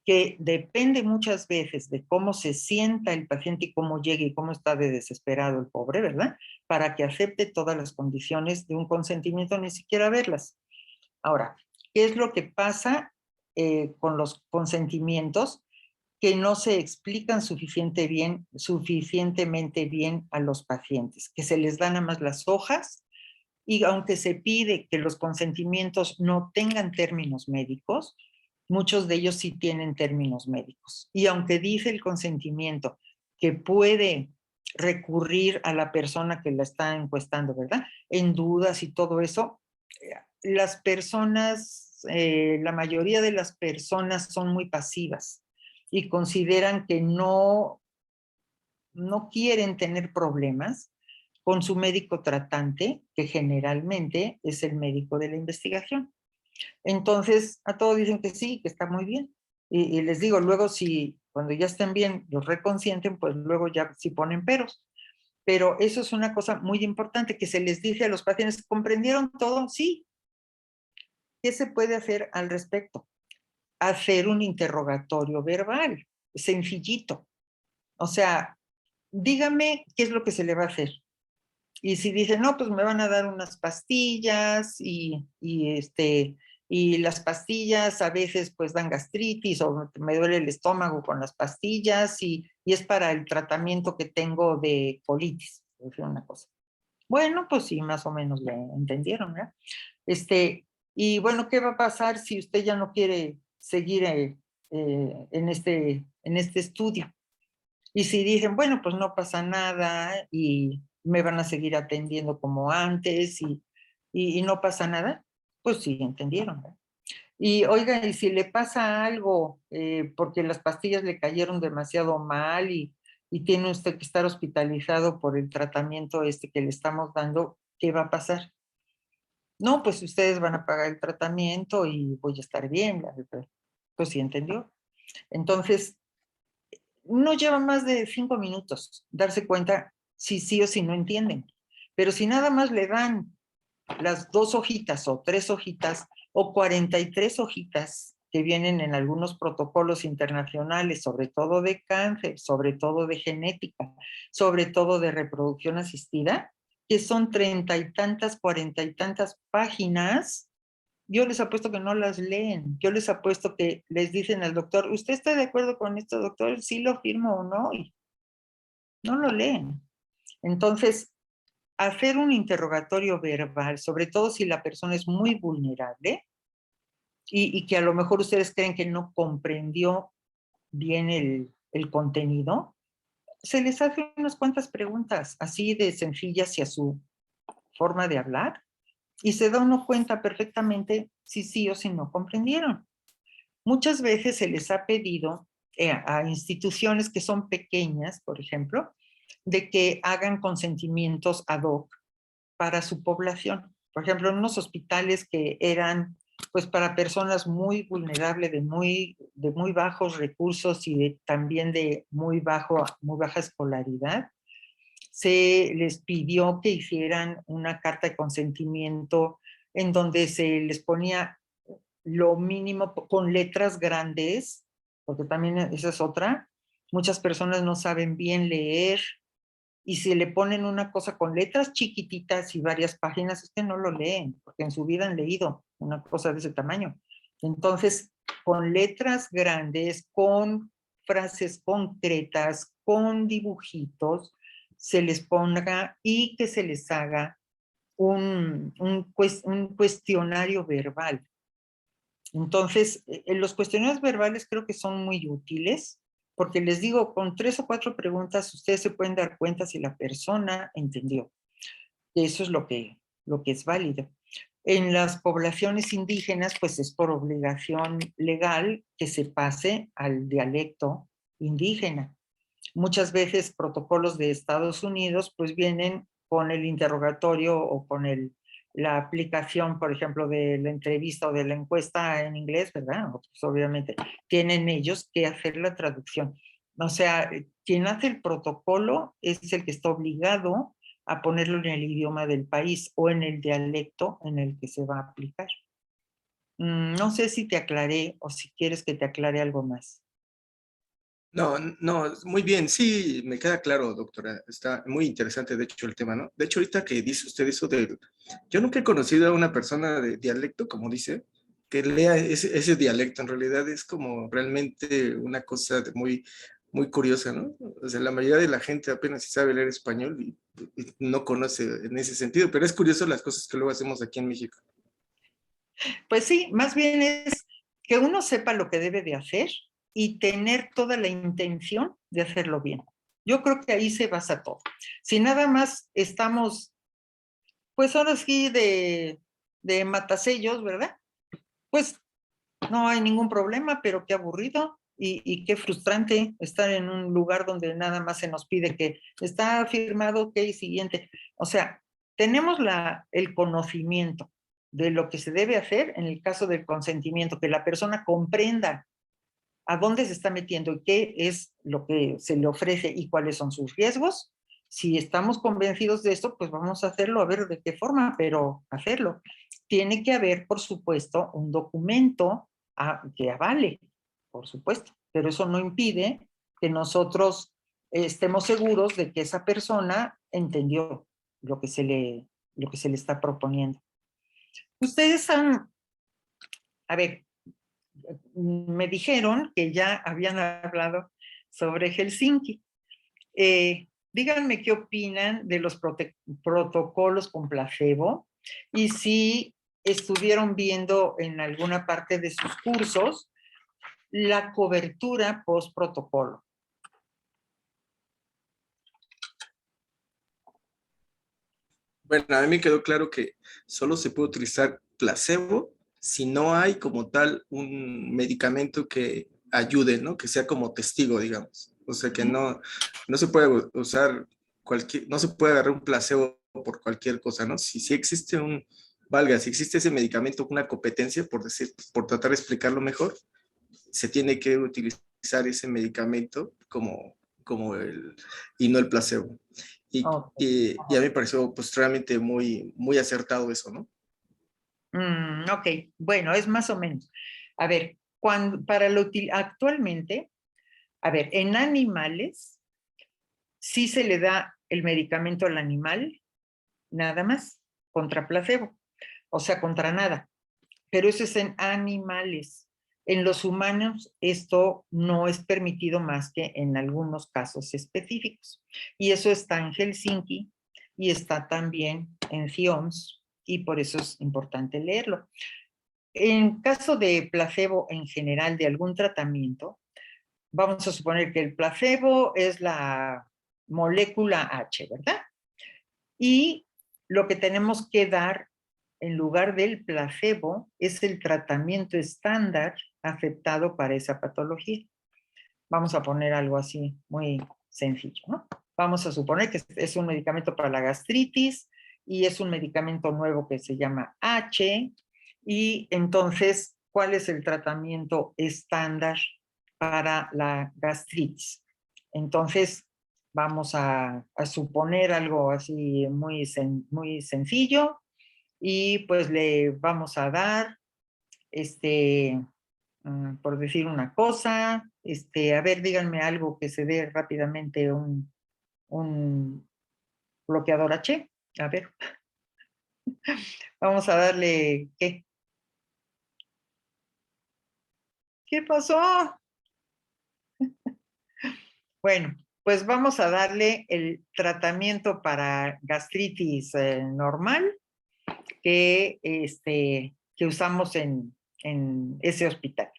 Speaker 1: Que depende muchas veces de cómo se sienta el paciente y cómo llegue y cómo está de desesperado el pobre, ¿verdad? Para que acepte todas las condiciones de un consentimiento, ni siquiera verlas. Ahora, ¿qué es lo que pasa con los consentimientos? Que no se explican suficientemente bien a los pacientes, que se les dan nada más las hojas y aunque se pide que los consentimientos no tengan términos médicos, muchos de ellos sí tienen términos médicos. Y aunque dice el consentimiento que puede recurrir a la persona que la está encuestando, ¿verdad? En dudas y todo eso, las personas, la mayoría de las personas son muy pasivas y consideran que no quieren tener problemas con su médico tratante, que generalmente es el médico de la investigación. Entonces, a todos dicen que sí, que está muy bien. Y les digo, luego cuando ya estén bien, los reconsienten, pues luego ya sí ponen peros. Pero eso es una cosa muy importante que se les dice a los pacientes, ¿comprendieron todo? Sí. ¿Qué se puede hacer al respecto? Hacer un interrogatorio verbal, sencillito. O sea, dígame qué es lo que se le va a hacer. Y si dicen, no, pues me van a dar unas pastillas y las pastillas a veces pues dan gastritis o me duele el estómago con las pastillas y es para el tratamiento que tengo de colitis, por decir una cosa. Bueno, pues sí, más o menos le entendieron, ¿verdad? Y bueno, ¿qué va a pasar si usted ya no quiere seguir en este estudio? Y si dicen, bueno, pues no pasa nada y me van a seguir atendiendo como antes y no pasa nada, pues sí, entendieron, ¿verdad? Y oiga, y si le pasa algo porque las pastillas le cayeron demasiado mal y tiene usted que estar hospitalizado por el tratamiento que le estamos dando, ¿qué va a pasar? No, pues ustedes van a pagar el tratamiento y voy a estar bien, pues sí, entendió. Entonces, no lleva más de 5 minutos darse cuenta si sí o si no entienden. Pero si nada más le dan las 2 hojitas o 3 hojitas o 43 hojitas que vienen en algunos protocolos internacionales, sobre todo de cáncer, sobre todo de genética, sobre todo de reproducción asistida, que son 30 y tantas, 40 y tantas páginas, yo les apuesto que no las leen. Yo les apuesto que les dicen al doctor, ¿usted está de acuerdo con esto, doctor? ¿Sí lo firmo o no? Y no lo leen. Entonces, hacer un interrogatorio verbal, sobre todo si la persona es muy vulnerable y que a lo mejor ustedes creen que no comprendió bien el contenido, se les hace unas cuantas preguntas así de sencillas y a su forma de hablar y se da uno cuenta perfectamente si sí o si no comprendieron. Muchas veces se les ha pedido a instituciones que son pequeñas, por ejemplo, de que hagan consentimientos ad hoc para su población. Por ejemplo, en unos hospitales que eran pues para personas muy vulnerables, de muy bajos recursos y también de muy baja escolaridad, se les pidió que hicieran una carta de consentimiento en donde se les ponía lo mínimo con letras grandes, porque también esa es otra. Muchas personas no saben bien leer y si le ponen una cosa con letras chiquititas y varias páginas, es que no lo leen, porque en su vida han leído una cosa de ese tamaño. Entonces, con letras grandes, con frases concretas, con dibujitos, se les ponga y que se les haga un cuestionario verbal. Entonces, los cuestionarios verbales creo que son muy útiles, porque les digo, con 3 o 4 preguntas ustedes se pueden dar cuenta si la persona entendió. Eso es lo que es válido. En las poblaciones indígenas, pues es por obligación legal que se pase al dialecto indígena. Muchas veces protocolos de Estados Unidos pues vienen con el interrogatorio o con la aplicación, por ejemplo, de la entrevista o de la encuesta en inglés, ¿verdad? Pues obviamente tienen ellos que hacer la traducción. O sea, quien hace el protocolo es el que está obligado a ponerlo en el idioma del país o en el dialecto en el que se va a aplicar. No sé si te aclaré o si quieres que te aclare algo más.
Speaker 7: No, no, muy bien, sí, me queda claro, doctora. Está muy interesante, de hecho, el tema, ¿no? De hecho, ahorita que dice usted eso del... Yo nunca he conocido a una persona de dialecto, como dice, que lea ese dialecto. En realidad es como realmente una cosa muy, muy curiosa, ¿no? O sea, la mayoría de la gente apenas si sabe leer español y no conoce en ese sentido, pero es curioso las cosas que luego hacemos aquí en México.
Speaker 1: Pues sí, más bien es que uno sepa lo que debe de hacer y tener toda la intención de hacerlo bien. Yo creo que ahí se basa todo. Si nada más estamos, pues ahora sí, de matasellos, ¿verdad? Pues no hay ningún problema, pero qué aburrido y qué frustrante estar en un lugar donde nada más se nos pide que está firmado, ok, siguiente. O sea, tenemos el conocimiento de lo que se debe hacer en el caso del consentimiento, que la persona comprenda a dónde se está metiendo y qué es lo que se le ofrece y cuáles son sus riesgos. Si estamos convencidos de esto, pues vamos a hacerlo, a ver de qué forma, pero hacerlo. Tiene que haber, por supuesto, un documento que avale, por supuesto, pero eso no impide que nosotros estemos seguros de que esa persona entendió lo que se le está proponiendo. Ustedes a ver, me dijeron que ya habían hablado sobre Helsinki. Díganme qué opinan de los protocolos con placebo y si estuvieron viendo en alguna parte de sus cursos la cobertura post protocolo.
Speaker 7: Bueno, a mí me quedó claro que solo se puede utilizar placebo si no hay como tal un medicamento que ayude, ¿no? Que sea como testigo, digamos. O sea, que no se puede usar no se puede agarrar un placebo por cualquier cosa, ¿no? Si existe si existe ese medicamento con una competencia, por tratar de explicarlo mejor, se tiene que utilizar ese medicamento y no el placebo. Y a mí me pareció pues realmente muy, muy acertado eso, ¿no?
Speaker 1: Ok, bueno, es más o menos. A ver, actualmente, a ver, en animales, sí se le da el medicamento al animal, nada más, contra placebo, o sea, contra nada. Pero eso es en animales. En los humanos esto no es permitido más que en algunos casos específicos. Y eso está en Helsinki y está también en CIOMS y por eso es importante leerlo. En caso de placebo en general de algún tratamiento, vamos a suponer que el placebo es la molécula H, ¿verdad? Y lo que tenemos que dar en lugar del placebo es el tratamiento estándar aceptado para esa patología. Vamos a poner algo así muy sencillo, ¿no? Vamos a suponer que es un medicamento para la gastritis y es un medicamento nuevo que se llama H y entonces, ¿cuál es el tratamiento estándar para la gastritis? Entonces, vamos a suponer algo así muy sencillo y pues le vamos a dar, por decir una cosa, a ver, díganme algo que se dé rápidamente un bloqueador H. A ver, vamos a darle, ¿qué? ¿Qué pasó? Bueno, pues vamos a darle el tratamiento para gastritis normal que usamos en ese hospital.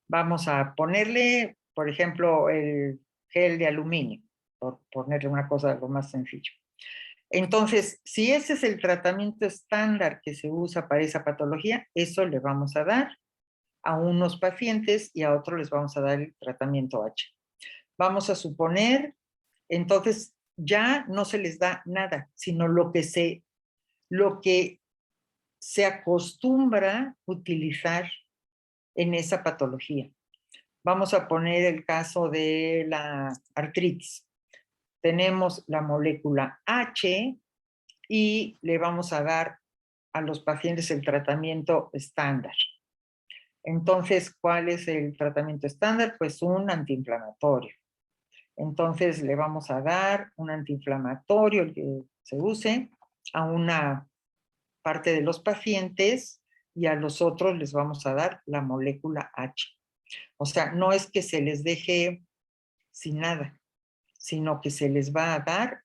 Speaker 1: Vamos a ponerle, por ejemplo, el gel de aluminio, por ponerle una cosa algo más sencillo. Entonces, si ese es el tratamiento estándar que se usa para esa patología, eso le vamos a dar a unos pacientes y a otros les vamos a dar el tratamiento H. Vamos a suponer, entonces ya no se les da nada, sino lo que se acostumbra utilizar en esa patología. Vamos a poner el caso de la artritis. Tenemos la molécula H y le vamos a dar a los pacientes el tratamiento estándar. Entonces, ¿cuál es el tratamiento estándar? Pues un antiinflamatorio. Entonces, le vamos a dar un antiinflamatorio, el que se use, a una parte de los pacientes y a los otros les vamos a dar la molécula H. O sea, no es que se les deje sin nada, sino que se les va a dar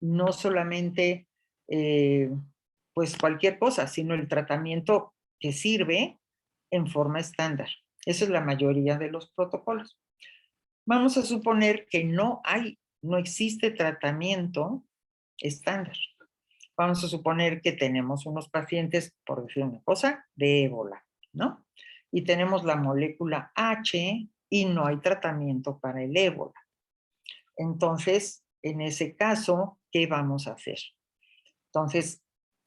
Speaker 1: no solamente pues cualquier cosa, sino el tratamiento que sirve en forma estándar. Esa es la mayoría de los protocolos. Vamos a suponer que no existe tratamiento estándar. Vamos a suponer que tenemos unos pacientes, por decir una cosa, de ébola, ¿no? Y tenemos la molécula H y no hay tratamiento para el ébola. Entonces, en ese caso, ¿qué vamos a hacer? Entonces,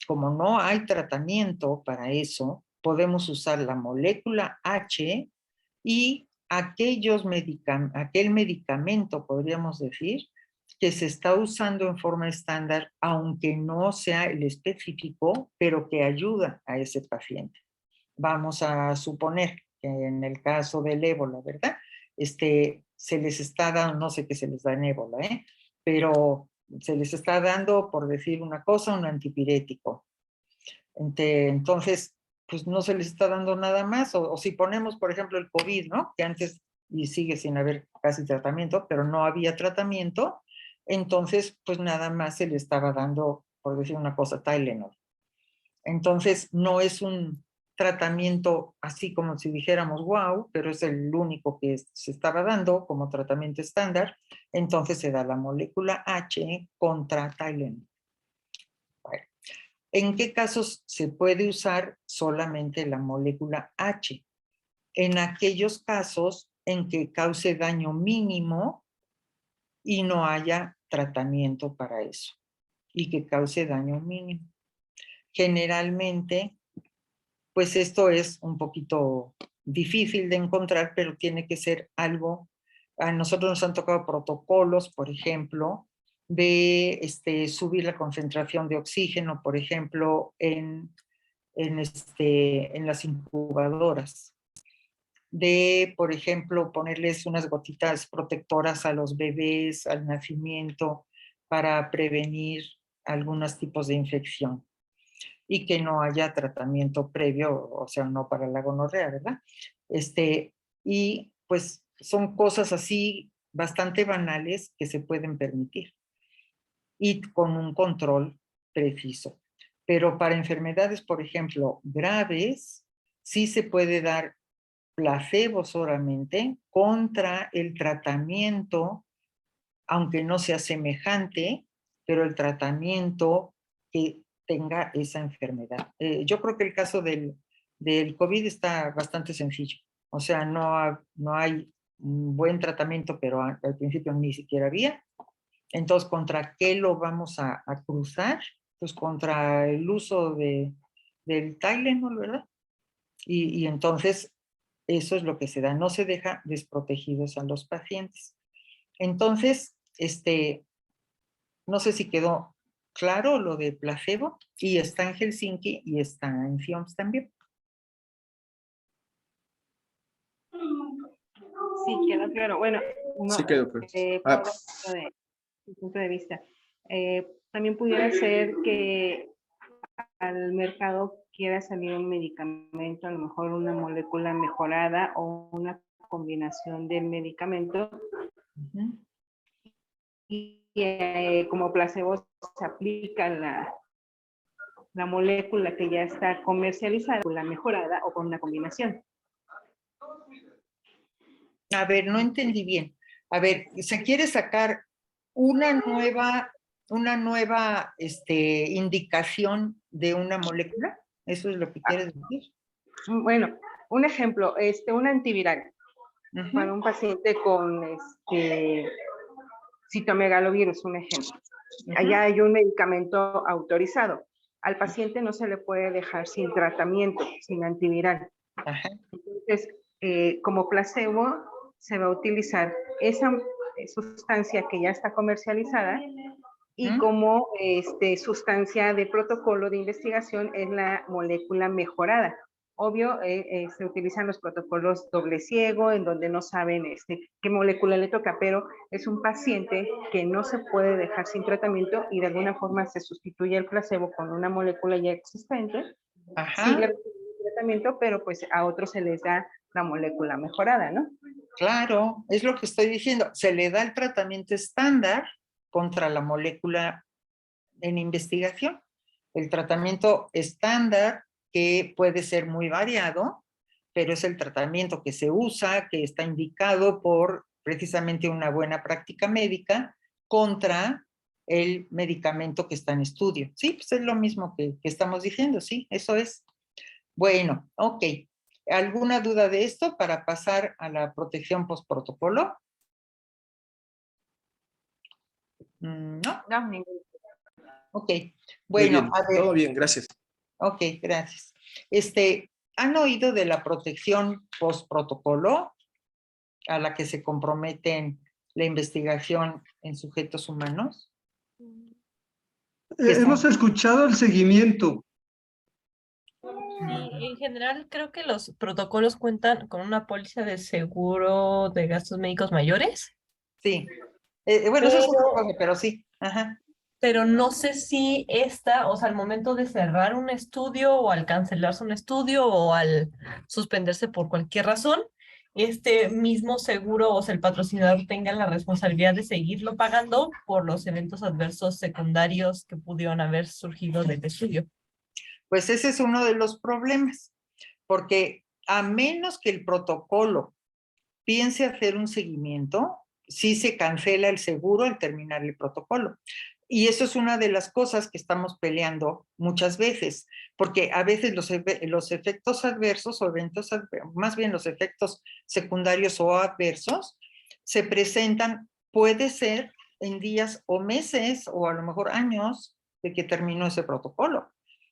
Speaker 1: como no hay tratamiento para eso, podemos usar la molécula H y aquel medicamento, podríamos decir, que se está usando en forma estándar, aunque no sea el específico, pero que ayuda a ese paciente. Vamos a suponer que en el caso del ébola, ¿verdad? Se les está dando, no sé qué se les da en ébola, pero se les está dando, por decir una cosa, un antipirético. Entonces, pues no se les está dando nada más, o si ponemos, por ejemplo, el COVID, ¿no? Que antes, y sigue sin haber casi tratamiento, pero no había tratamiento, entonces, pues nada más se le estaba dando, por decir una cosa, Tylenol. Entonces, no es un tratamiento así como si dijéramos wow, pero es el único que se estaba dando como tratamiento estándar, entonces se da la molécula H contra Tylenol. Bueno, ¿en qué casos se puede usar solamente la molécula H? En aquellos casos en que cause daño mínimo y no haya tratamiento para eso, y que cause daño mínimo. Generalmente, pues esto es un poquito difícil de encontrar, pero tiene que ser algo. A nosotros nos han tocado protocolos, por ejemplo, de subir la concentración de oxígeno, por ejemplo, en las incubadoras. De, por ejemplo, ponerles unas gotitas protectoras a los bebés al nacimiento para prevenir algunos tipos de infección y que no haya tratamiento previo, o sea, no para la gonorrea, ¿verdad? Y pues son cosas así bastante banales que se pueden permitir y con un control preciso. Pero para enfermedades, por ejemplo, graves, sí se puede dar placebo solamente contra el tratamiento, aunque no sea semejante, pero el tratamiento que tenga esa enfermedad. Yo creo que el caso del COVID está bastante sencillo. O sea, no hay un buen tratamiento, pero al principio ni siquiera había. Entonces, ¿contra qué lo vamos a cruzar? Pues contra el uso del Tylenol, ¿verdad? Y entonces, eso es lo que se da. No se deja desprotegidos a los pacientes. Entonces, no sé si quedó claro lo de placebo, y está en Helsinki y está en FIOMS también.
Speaker 3: Sí, quedó claro. Bueno,
Speaker 7: Sí quedó claro.
Speaker 3: de mi punto de vista, también pudiera ser que al mercado quiera salir un medicamento, a lo mejor una molécula mejorada o una combinación del medicamento como placebo se aplica la molécula que ya está comercializada, con la mejorada o con una combinación.
Speaker 1: A ver, no entendí bien. A ver, ¿se quiere sacar una nueva indicación de una molécula? ¿Eso es lo que quieres decir?
Speaker 3: Bueno, un ejemplo, un antiviral para un paciente con citomegalovirus, un ejemplo. Allá hay un medicamento autorizado. Al paciente no se le puede dejar sin tratamiento, sin antiviral. Entonces, como placebo, se va a utilizar esa sustancia que ya está comercializada y como sustancia de protocolo de investigación es la molécula mejorada. Obvio, se utilizan los protocolos doble ciego, en donde no saben qué molécula le toca, pero es un paciente que no se puede dejar sin tratamiento y de alguna forma se sustituye el placebo con una molécula ya existente. Sigue el tratamiento, pero pues a otros se les da la molécula mejorada, ¿no?
Speaker 1: Claro, es lo que estoy diciendo. Se le da el tratamiento estándar contra la molécula en investigación. El tratamiento estándar, que puede ser muy variado, pero es el tratamiento que se usa, que está indicado por precisamente una buena práctica médica contra el medicamento que está en estudio. Sí, pues es lo mismo que estamos diciendo, sí, eso es. Bueno, ok. ¿Alguna duda de esto para pasar a la protección post-protocolo? No.
Speaker 3: No, ningún.
Speaker 1: Ok. Bueno,
Speaker 7: bien,
Speaker 1: a ver.
Speaker 7: todo bien, gracias.
Speaker 1: Ok, gracias. ¿Han oído de la protección post-protocolo a la que se comprometen la investigación en sujetos humanos?
Speaker 11: Hemos escuchado el seguimiento.
Speaker 13: Sí, en general creo que los protocolos cuentan con una póliza de seguro de gastos médicos mayores.
Speaker 1: Sí. Bueno, eso es otra cosa, pero sí. Ajá.
Speaker 13: Pero no sé si esta, o sea, al momento de cerrar un estudio o al cancelarse un estudio o al suspenderse por cualquier razón, este mismo seguro, o sea, el patrocinador tenga la responsabilidad de seguirlo pagando por los eventos adversos secundarios que pudieron haber surgido del estudio.
Speaker 1: Pues ese es uno de los problemas, porque a menos que el protocolo piense hacer un seguimiento, sí se cancela el seguro al terminar el protocolo. Y eso es una de las cosas que estamos peleando muchas veces, porque a veces los efectos adversos o eventos, más bien los efectos secundarios o adversos, se presentan, puede ser en días o meses o a lo mejor años de que terminó ese protocolo.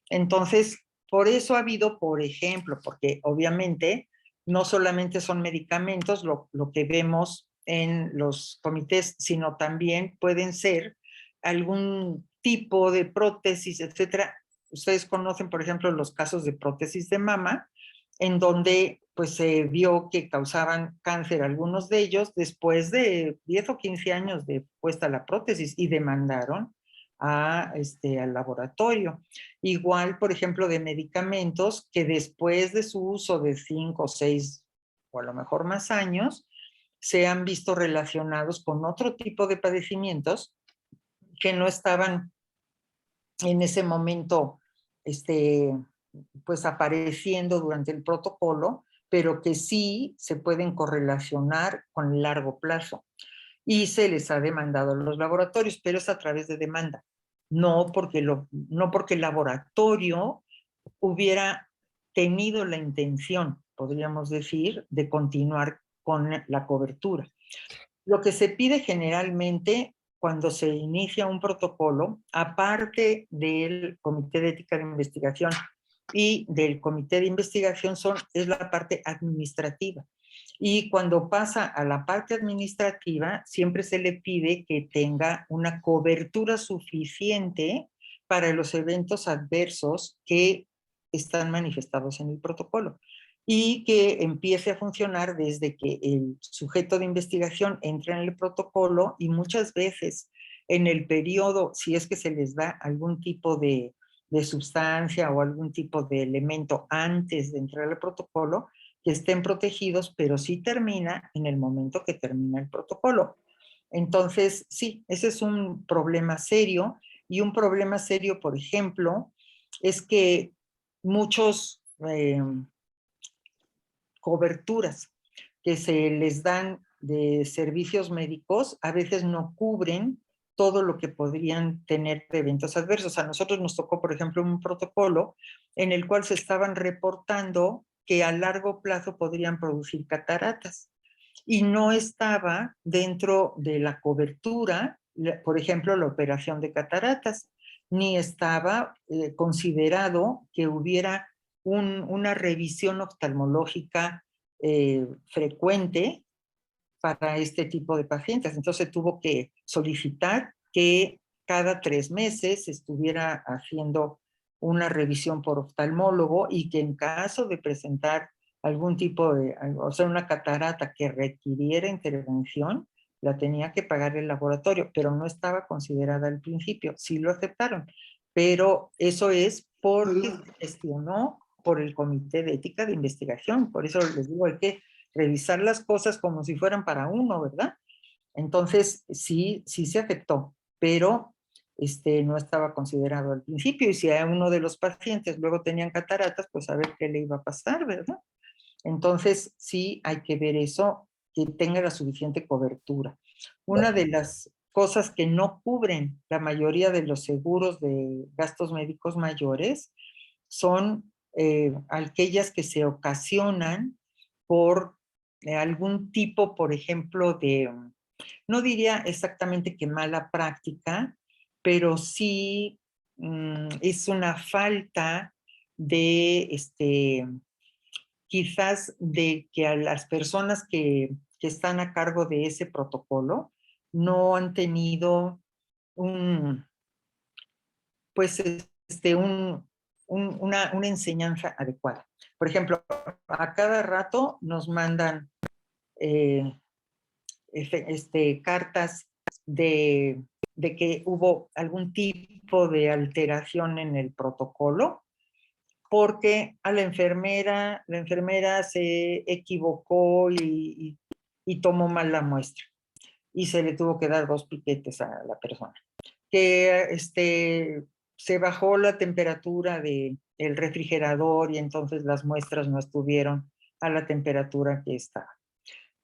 Speaker 1: Entonces, por eso ha habido, por ejemplo, porque obviamente no solamente son medicamentos lo que vemos en los comités, sino también pueden ser algún tipo de prótesis, etcétera. Ustedes conocen, por ejemplo, los casos de prótesis de mama, en donde pues se vio que causaban cáncer algunos de ellos después de 10 o 15 años de puesta la prótesis y demandaron al laboratorio. Igual, por ejemplo, de medicamentos que después de su uso de 5 o 6 o a lo mejor más años, se han visto relacionados con otro tipo de padecimientos que no estaban en ese momento pues apareciendo durante el protocolo, pero que sí se pueden correlacionar con el largo plazo. Y se les ha demandado a los laboratorios, pero es a través de demanda, no porque el laboratorio hubiera tenido la intención, podríamos decir, de continuar con la cobertura. Lo que se pide generalmente cuando se inicia un protocolo, aparte del Comité de Ética de Investigación y del Comité de Investigación, es la parte administrativa. Y cuando pasa a la parte administrativa, siempre se le pide que tenga una cobertura suficiente para los eventos adversos que están manifestados en el protocolo y que empiece a funcionar desde que el sujeto de investigación entra en el protocolo y muchas veces en el periodo, si es que se les da algún tipo de sustancia o algún tipo de elemento antes de entrar al protocolo, que estén protegidos, pero sí termina en el momento que termina el protocolo. Entonces, sí, ese es un problema serio. Y un problema serio, por ejemplo, es que muchos coberturas que se les dan de servicios médicos a veces no cubren todo lo que podrían tener de eventos adversos. A nosotros nos tocó, por ejemplo, un protocolo en el cual se estaban reportando que a largo plazo podrían producir cataratas y no estaba dentro de la cobertura, por ejemplo, la operación de cataratas, ni estaba considerado que hubiera una revisión oftalmológica frecuente para este tipo de pacientes. Entonces tuvo que solicitar que cada 3 meses estuviera haciendo una revisión por oftalmólogo y que en caso de presentar algún tipo de, o sea, una catarata que requiriera intervención, la tenía que pagar el laboratorio, pero no estaba considerada al principio. Sí lo aceptaron, pero eso es porque se gestionó por el Comité de Ética de Investigación. Por eso les digo, hay que revisar las cosas como si fueran para uno, ¿verdad? Entonces, sí se aceptó, pero no estaba considerado al principio, y si a uno de los pacientes luego tenían cataratas, pues a ver qué le iba a pasar, ¿verdad? Entonces, sí hay que ver eso, que tenga la suficiente cobertura. Una de las cosas que no cubren la mayoría de los seguros de gastos médicos mayores son aquellas que se ocasionan por algún tipo, por ejemplo, de, no diría exactamente que mala práctica, pero sí es una falta de, quizás de que a las personas que están a cargo de ese protocolo no han tenido pues una enseñanza adecuada. Por ejemplo, a cada rato nos mandan cartas de que hubo algún tipo de alteración en el protocolo, porque a la enfermera se equivocó y tomó mal la muestra y se le tuvo que dar 2 piquetes a la persona. Que se bajó la temperatura del refrigerador y entonces las muestras no estuvieron a la temperatura que estaba.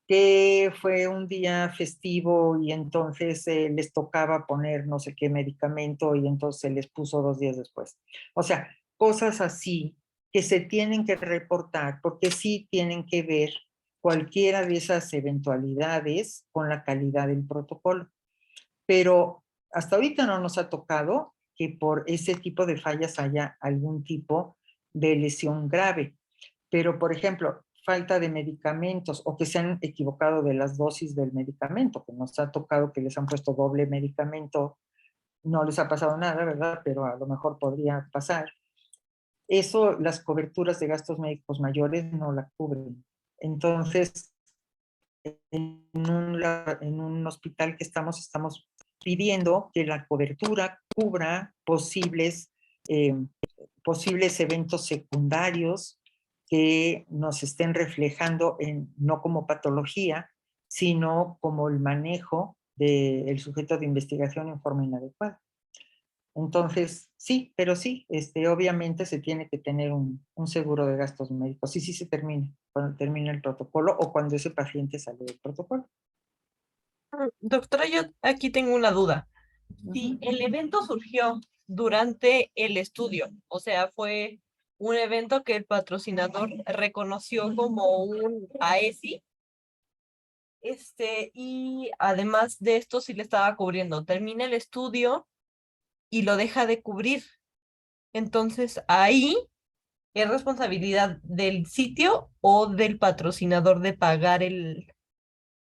Speaker 1: Que fue un día festivo y entonces les tocaba poner no sé qué medicamento y entonces se les puso 2 días después. O sea, cosas así que se tienen que reportar porque sí tienen que ver cualquiera de esas eventualidades con la calidad del protocolo. Pero hasta ahorita no nos ha tocado que por ese tipo de fallas haya algún tipo de lesión grave. Pero, por ejemplo, falta de medicamentos o que se han equivocado de las dosis del medicamento, que nos ha tocado que les han puesto doble medicamento, no les ha pasado nada, ¿verdad? Pero a lo mejor podría pasar. Eso, las coberturas de gastos médicos mayores no la cubren. Entonces, en un hospital que estamos pidiendo que la cobertura cubra posibles eventos secundarios que nos estén reflejando no como patología, sino como el manejo del sujeto de investigación en forma inadecuada. Entonces, sí, pero sí, obviamente se tiene que tener un seguro de gastos médicos. Sí se termina, cuando termina el protocolo o cuando ese paciente sale del protocolo.
Speaker 13: Doctora, yo aquí tengo una duda. Si el evento surgió durante el estudio, o sea, fue un evento que el patrocinador reconoció como un AESI, y además de esto sí le estaba cubriendo. Termina el estudio y lo deja de cubrir. Entonces, ahí es responsabilidad del sitio o del patrocinador de pagar el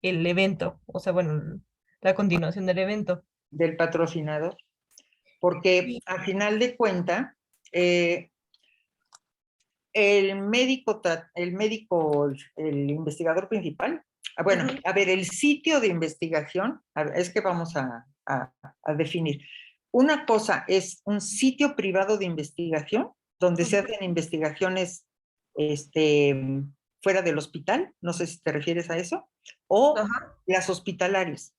Speaker 13: evento. O sea, bueno, la continuación del evento.
Speaker 1: Del patrocinador. Porque al final de cuentas, el investigador principal, bueno, a ver, el sitio de investigación, es que vamos a definir. Una cosa es un sitio privado de investigación, donde se hacen investigaciones fuera del hospital, no sé si te refieres a eso, o las hospitalarias.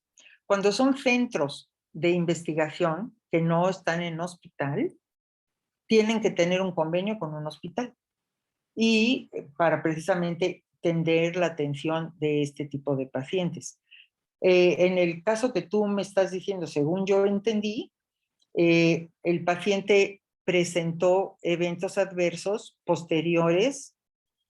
Speaker 1: Cuando son centros de investigación que no están en hospital, tienen que tener un convenio con un hospital y para precisamente tender la atención de este tipo de pacientes. En el caso que tú me estás diciendo, según yo entendí, el paciente presentó eventos adversos posteriores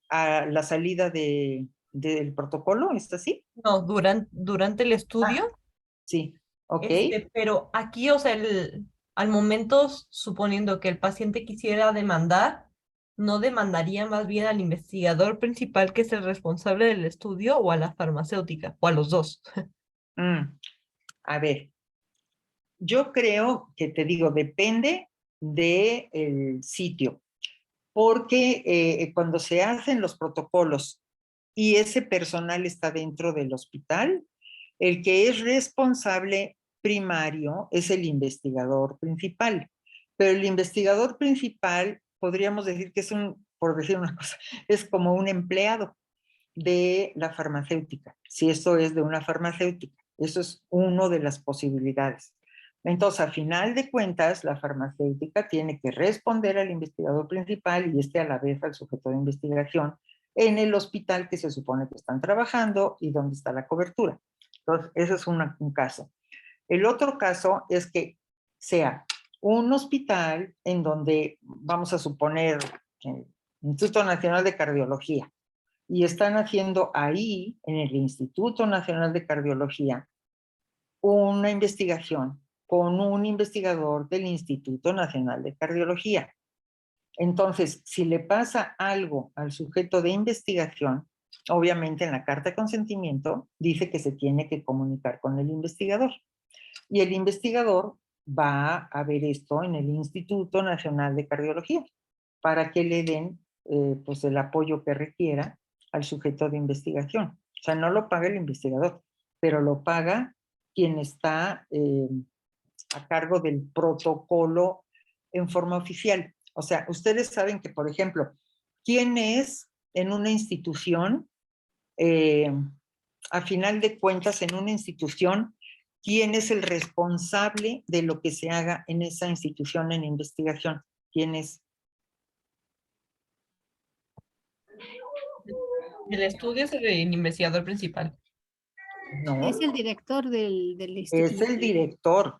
Speaker 1: a la salida del protocolo, ¿es así?
Speaker 13: No, durante el estudio.
Speaker 1: Sí, ok.
Speaker 13: Pero aquí, o sea, al momento, suponiendo que el paciente quisiera demandar, ¿no demandaría más bien al investigador principal, que es el responsable del estudio, o a la farmacéutica, o a los dos?
Speaker 1: A ver, yo creo que te digo, depende del sitio, porque cuando se hacen los protocolos y ese personal está dentro del hospital, el que es responsable primario es el investigador principal. Pero el investigador principal, podríamos decir que es por decir una cosa, es como un empleado de la farmacéutica, si esto es de una farmacéutica. Eso es una de las posibilidades. Entonces, a final de cuentas, la farmacéutica tiene que responder al investigador principal y a la vez al sujeto de investigación en el hospital que se supone que están trabajando y donde está la cobertura. Entonces, ese es un caso. El otro caso es que sea un hospital en donde, vamos a suponer, el Instituto Nacional de Cardiología, y están haciendo ahí, en el Instituto Nacional de Cardiología, una investigación con un investigador del Instituto Nacional de Cardiología. Entonces, si le pasa algo al sujeto de investigación, obviamente en la carta de consentimiento dice que se tiene que comunicar con el investigador. Y el investigador va a ver esto en el Instituto Nacional de Cardiología para que le den pues el apoyo que requiera al sujeto de investigación. O sea, no lo paga el investigador, pero lo paga quien está a cargo del protocolo en forma oficial. O sea, ustedes saben que, por ejemplo, ¿quién es en una institución, a final de cuentas, en una institución, quién es el responsable de lo que se haga en esa institución en investigación? ¿Quién es?
Speaker 13: El estudio es el investigador principal.
Speaker 1: No.
Speaker 4: Es el director del instituto.
Speaker 1: Es el director.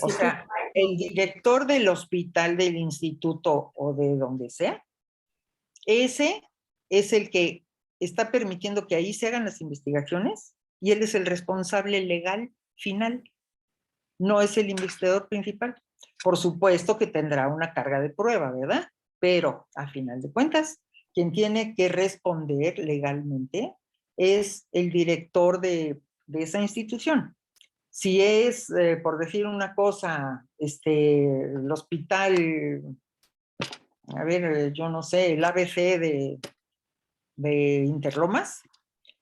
Speaker 1: O sea, el director del hospital, del instituto o de donde sea, ese es el que está permitiendo que ahí se hagan las investigaciones y él es el responsable legal final, no es el investigador principal. Por supuesto que tendrá una carga de prueba, ¿verdad? Pero a final de cuentas, quien tiene que responder legalmente es el director de esa institución. Si es, por decir una cosa, el hospital, a ver, yo no sé, el ABC de Interlomas,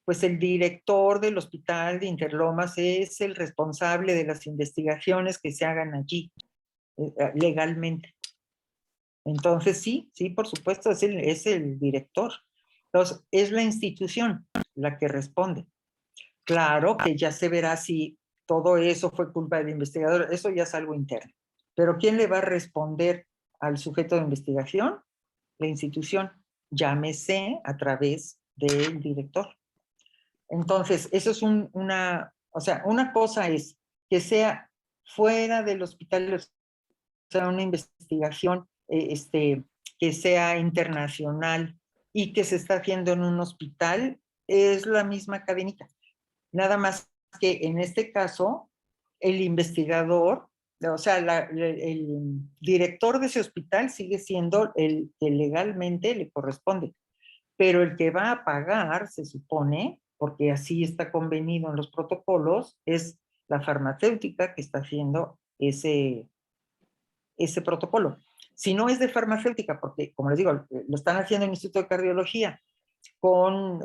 Speaker 1: pues el director del hospital de Interlomas es el responsable de las investigaciones que se hagan allí legalmente. Entonces sí, por supuesto, es el director. Entonces, es la institución la que responde. Claro que ya se verá si todo eso fue culpa del investigador, eso ya es algo interno. Pero ¿quién le va a responder al sujeto de investigación? La institución, llámese a través del director. Entonces, eso es una cosa es que sea fuera del hospital, o sea, una investigación que sea internacional y que se está haciendo en un hospital, es la misma cadenita. Nada más que en este caso, el investigador, o sea, el director de ese hospital sigue siendo el que legalmente le corresponde, pero el que va a pagar, se supone, porque así está convenido en los protocolos, es la farmacéutica que está haciendo ese protocolo. Si no es de farmacéutica, porque como les digo, lo están haciendo en el Instituto de Cardiología, con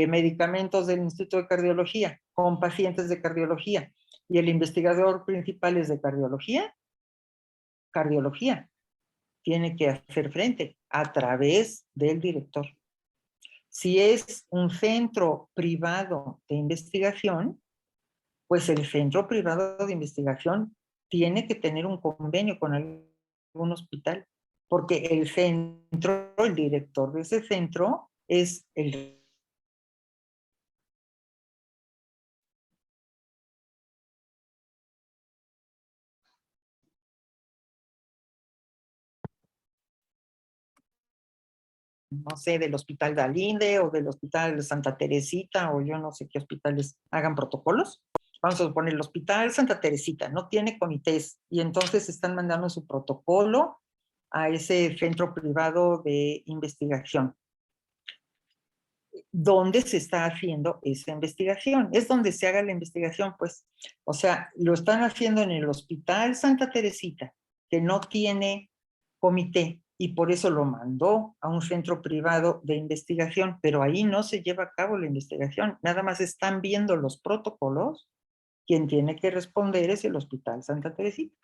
Speaker 1: medicamentos del Instituto de Cardiología, con pacientes de cardiología, y el investigador principal es de cardiología, tiene que hacer frente a través del director. Si es un centro privado de investigación, pues el centro privado de investigación tiene que tener un convenio con algún hospital, porque el centro, el director de ese centro es el no sé, del Hospital de Alinde o del Hospital de Santa Teresita o yo no sé qué hospitales hagan protocolos. Vamos a suponer, el Hospital Santa Teresita no tiene comités y entonces están mandando su protocolo a ese centro privado de investigación. ¿Dónde se está haciendo esa investigación? Es donde se haga la investigación, pues. O sea, lo están haciendo en el Hospital Santa Teresita, que no tiene comité, y por eso lo mandó a un centro privado de investigación, pero ahí no se lleva a cabo la investigación, nada más están viendo los protocolos. Quien tiene que responder es el Hospital Santa Teresita.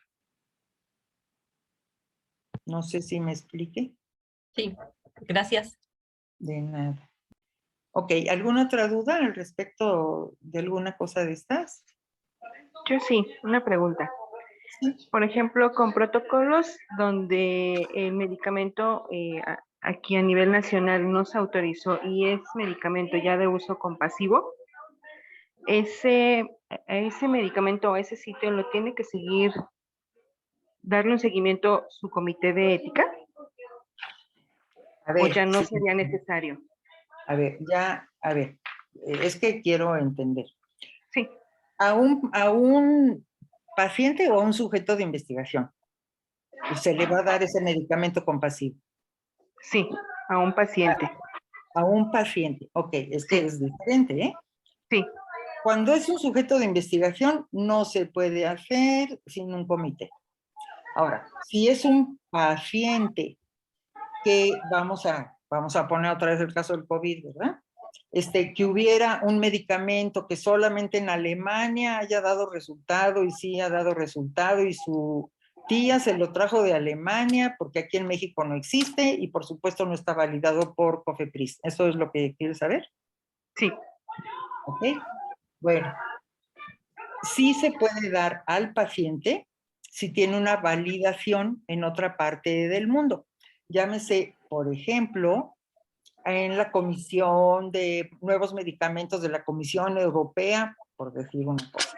Speaker 1: No sé si me expliqué.
Speaker 13: Sí, gracias.
Speaker 1: De nada. Ok, ¿alguna otra duda al respecto de alguna cosa de estas?
Speaker 3: Yo sí, una pregunta. Por ejemplo, con protocolos donde el medicamento aquí a nivel nacional no se autorizó y es medicamento ya de uso compasivo, ese medicamento o ese sitio lo tiene que seguir, darle un seguimiento su comité de ética,
Speaker 1: A
Speaker 3: o
Speaker 1: ver,
Speaker 3: ya no
Speaker 1: sí.
Speaker 3: sería necesario.
Speaker 1: A ver, es que quiero entender.
Speaker 3: Sí.
Speaker 1: A un paciente o a un sujeto de investigación se le va a dar ese medicamento compasivo.
Speaker 3: Sí, a un paciente.
Speaker 1: A un paciente, ok, es que es diferente, ¿eh?
Speaker 3: Sí.
Speaker 1: Cuando es un sujeto de investigación, no se puede hacer sin un comité. Ahora, si es un paciente que vamos a poner otra vez el caso del COVID, ¿verdad? Que hubiera un medicamento que solamente en Alemania haya dado resultado y sí ha dado resultado y su tía se lo trajo de Alemania porque aquí en México no existe y por supuesto no está validado por COFEPRIS. ¿Eso es lo que quieres saber?
Speaker 3: Sí.
Speaker 1: Ok. Bueno, sí se puede dar al paciente si tiene una validación en otra parte del mundo. Llámese, por ejemplo, en la Comisión de Nuevos Medicamentos de la Comisión Europea, por decir una cosa,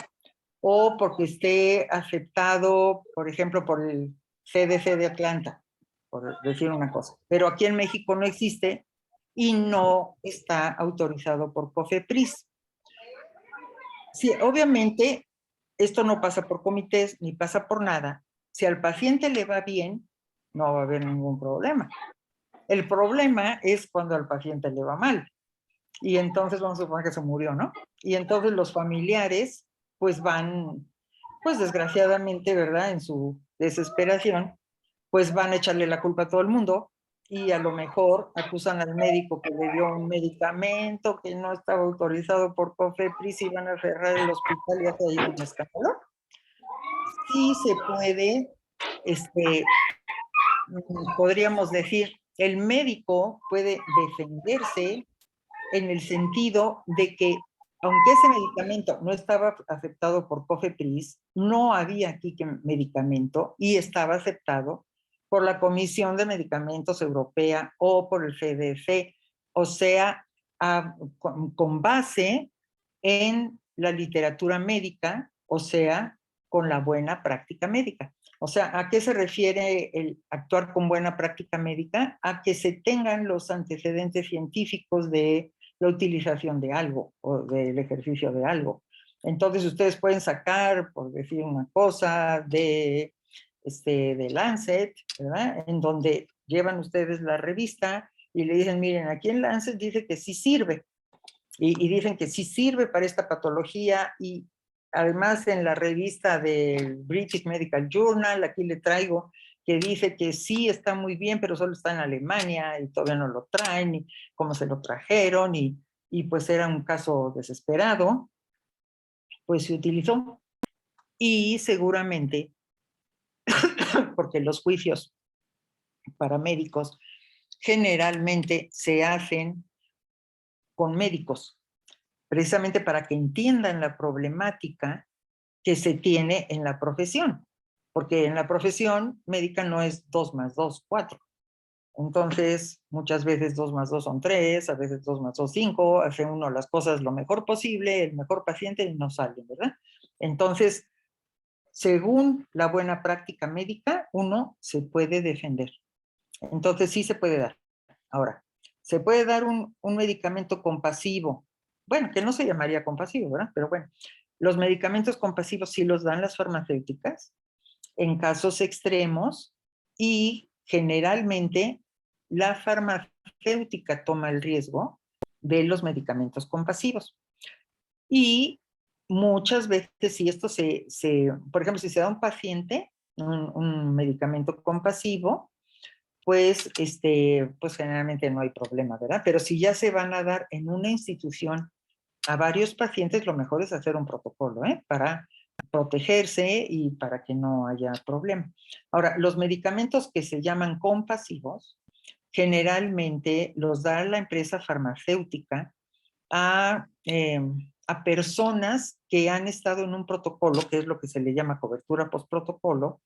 Speaker 1: o porque esté aceptado, por ejemplo, por el CDC de Atlanta, por decir una cosa. Pero aquí en México no existe y no está autorizado por COFEPRIS. Sí, obviamente, esto no pasa por comités ni pasa por nada. Si al paciente le va bien, no va a haber ningún problema. El problema es cuando al paciente le va mal. Y entonces vamos a suponer que se murió, ¿no? Y entonces los familiares, pues van, pues desgraciadamente, ¿verdad? En su desesperación, pues van a echarle la culpa a todo el mundo y a lo mejor acusan al médico que le dio un medicamento que no estaba autorizado por COFEPRIS y van a cerrar el hospital y hace ahí un escándalo. Sí se puede, podríamos decir, el médico puede defenderse en el sentido de que, aunque ese medicamento no estaba aceptado por COFEPRIS, no había aquí medicamento y estaba aceptado por la Comisión de Medicamentos Europea o por el CDC, o sea, con base en la literatura médica, o sea, con la buena práctica médica. O sea, ¿a qué se refiere el actuar con buena práctica médica? A que se tengan los antecedentes científicos de la utilización de algo o del ejercicio de algo. Entonces ustedes pueden sacar, por decir una cosa, de Lancet, ¿verdad? En donde llevan ustedes la revista y le dicen, miren, aquí en Lancet dice que sí sirve. Y dicen que sí sirve para esta patología y además en la revista del British Medical Journal, aquí le traigo, que dice que sí está muy bien, pero solo está en Alemania y todavía no lo traen, y cómo se lo trajeron, y pues era un caso desesperado, pues se utilizó. Y seguramente, porque los juicios para médicos generalmente se hacen con médicos. precisamente para que entiendan la problemática que se tiene en la profesión, porque en la profesión médica no es 2 más 2, 4. Entonces, muchas veces 2 más 2 son 3, a veces 2 más 2, 5, hace uno las cosas lo mejor posible, el mejor paciente y no sale, ¿verdad? Entonces, según la buena práctica médica, uno se puede defender. Entonces, sí se puede dar. Ahora, se puede dar un medicamento compasivo, bueno, que no se llamaría compasivo, ¿verdad? Pero bueno, los medicamentos compasivos sí los dan las farmacéuticas en casos extremos y generalmente la farmacéutica toma el riesgo de los medicamentos compasivos. Y muchas veces, si esto por ejemplo, si se da a un paciente un medicamento compasivo, pues, pues generalmente no hay problema, ¿verdad? Pero si ya se van a dar en una institución a varios pacientes, lo mejor es hacer un protocolo, ¿eh? Para protegerse y para que no haya problema. Ahora, los medicamentos que se llaman compasivos, generalmente los da la empresa farmacéutica a personas que han estado en un protocolo, que es lo que se le llama cobertura post-protocolo,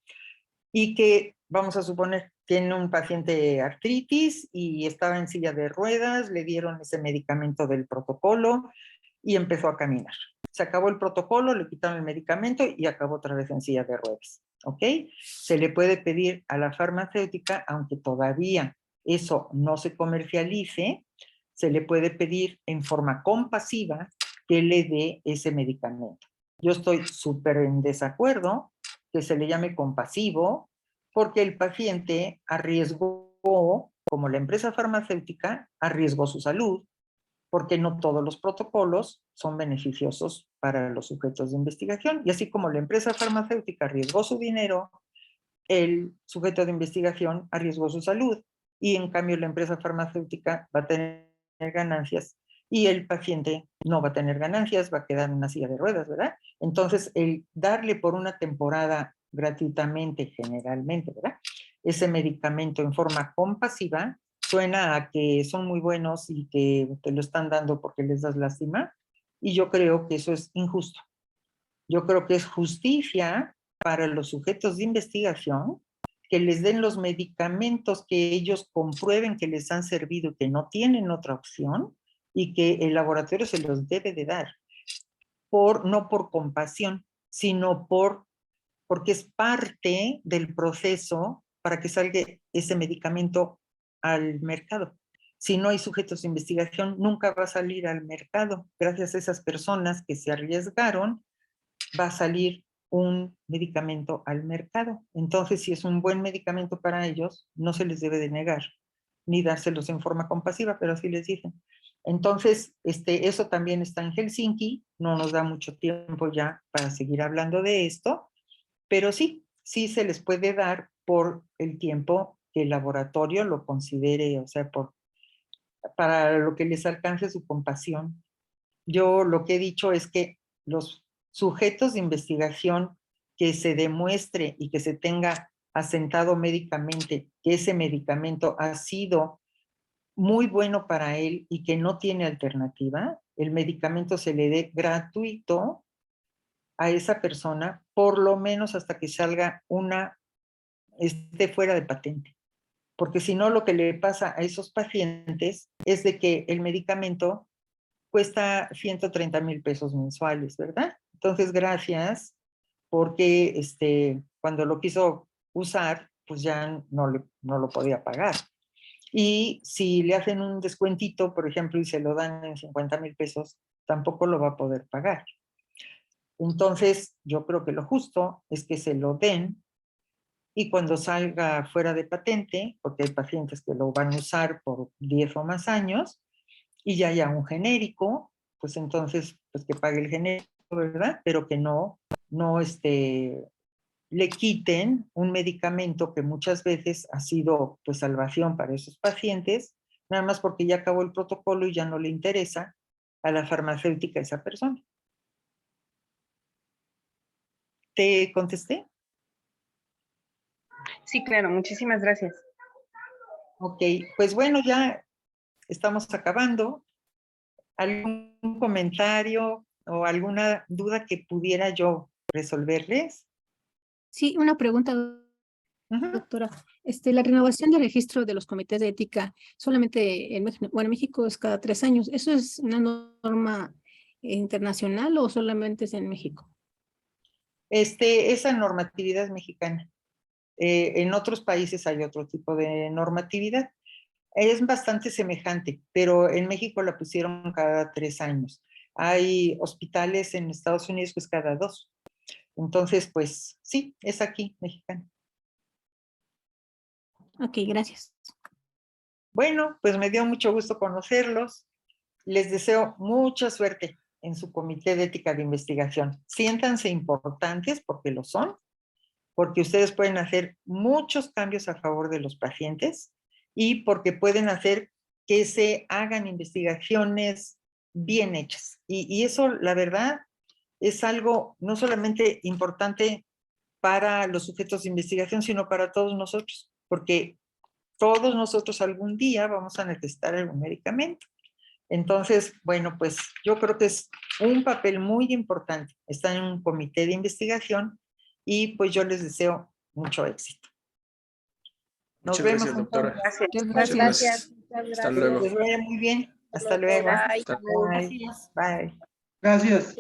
Speaker 1: y que, vamos a suponer, tiene un paciente artritis y estaba en silla de ruedas, le dieron ese medicamento del protocolo y empezó a caminar. Se acabó el protocolo, le quitaron el medicamento y acabó otra vez en silla de ruedas. ¿Ok? Se le puede pedir a la farmacéutica, aunque todavía eso no se comercialice, se le puede pedir en forma compasiva que le dé ese medicamento. Yo estoy súper en desacuerdo que se le llame compasivo, porque el paciente arriesgó, como la empresa farmacéutica, arriesgó su salud, porque no todos los protocolos son beneficiosos para los sujetos de investigación. Y así como la empresa farmacéutica arriesgó su dinero, el sujeto de investigación arriesgó su salud. Y en cambio la empresa farmacéutica va a tener ganancias y el paciente no va a tener ganancias, va a quedar en una silla de ruedas, ¿verdad? Entonces, el darle por una temporada gratuitamente, generalmente, ¿verdad? Ese medicamento en forma compasiva, suena a que son muy buenos y que te lo están dando porque les das lástima, y yo creo que eso es injusto. Yo creo que es justicia para los sujetos de investigación que les den los medicamentos que ellos comprueben que les han servido, que no tienen otra opción, y que el laboratorio se los debe de dar, no por compasión, sino porque es parte del proceso para que salga ese medicamento al mercado. Si no hay sujetos de investigación, nunca va a salir al mercado. Gracias a esas personas que se arriesgaron, va a salir un medicamento al mercado. Entonces, si es un buen medicamento para ellos, no se les debe de negar, ni dárselos en forma compasiva, pero así les dicen. Entonces, eso también está en Helsinki, no nos da mucho tiempo ya para seguir hablando de esto, pero sí se les puede dar por el tiempo que el laboratorio lo considere, o sea, para lo que les alcance su compasión. Yo lo que he dicho es que los sujetos de investigación que se demuestre y que se tenga asentado médicamente que ese medicamento ha sido muy bueno para él y que no tiene alternativa, el medicamento se le dé gratuito a esa persona, por lo menos hasta que salga esté fuera de patente. Porque si no, lo que le pasa a esos pacientes es de que el medicamento cuesta 130,000 pesos mensuales, ¿verdad? Entonces, gracias, porque cuando lo quiso usar, pues ya no lo podía pagar. Y si le hacen un descuentito, por ejemplo, y se lo dan en 50,000 pesos, tampoco lo va a poder pagar. Entonces, yo creo que lo justo es que se lo den y cuando salga fuera de patente, porque hay pacientes que lo van a usar por 10 o más años, y ya haya un genérico, pues entonces, pues que pague el genérico, ¿verdad? Pero que no le quiten un medicamento que muchas veces ha sido, pues, salvación para esos pacientes, nada más porque ya acabó el protocolo y ya no le interesa a la farmacéutica a esa persona. ¿Te contesté?
Speaker 3: Sí, claro, muchísimas gracias.
Speaker 1: Ok, pues bueno, ya estamos acabando. ¿Algún comentario o alguna duda que pudiera yo resolverles?
Speaker 4: Sí, una pregunta, doctora. La renovación del registro de los comités de ética solamente en México, bueno, en México es cada 3 años. ¿Eso es una norma internacional o solamente es en México?
Speaker 1: Esa normatividad es mexicana. En otros países hay otro tipo de normatividad. Es bastante semejante, pero en México la pusieron cada 3 años. Hay hospitales en Estados Unidos pues cada 2. Entonces, pues sí, es aquí, mexicana.
Speaker 4: Ok, gracias.
Speaker 1: Bueno, pues me dio mucho gusto conocerlos. Les deseo mucha suerte en su comité de ética de investigación. Siéntanse importantes porque lo son, porque ustedes pueden hacer muchos cambios a favor de los pacientes y porque pueden hacer que se hagan investigaciones bien hechas. Y eso, la verdad, es algo no solamente importante para los sujetos de investigación, sino para todos nosotros, porque todos nosotros algún día vamos a necesitar algún medicamento. Entonces, bueno, pues yo creo que es un papel muy importante estar en un comité de investigación y pues yo les deseo mucho éxito. Nos
Speaker 7: Muchas
Speaker 1: vemos.
Speaker 7: gracias, doctora.
Speaker 4: Muchas
Speaker 7: Muchas
Speaker 4: gracias.
Speaker 7: gracias. Hasta luego.
Speaker 1: Que les vaya muy bien. Hasta luego.
Speaker 6: Bye.
Speaker 1: Bye. Bye.
Speaker 11: Gracias.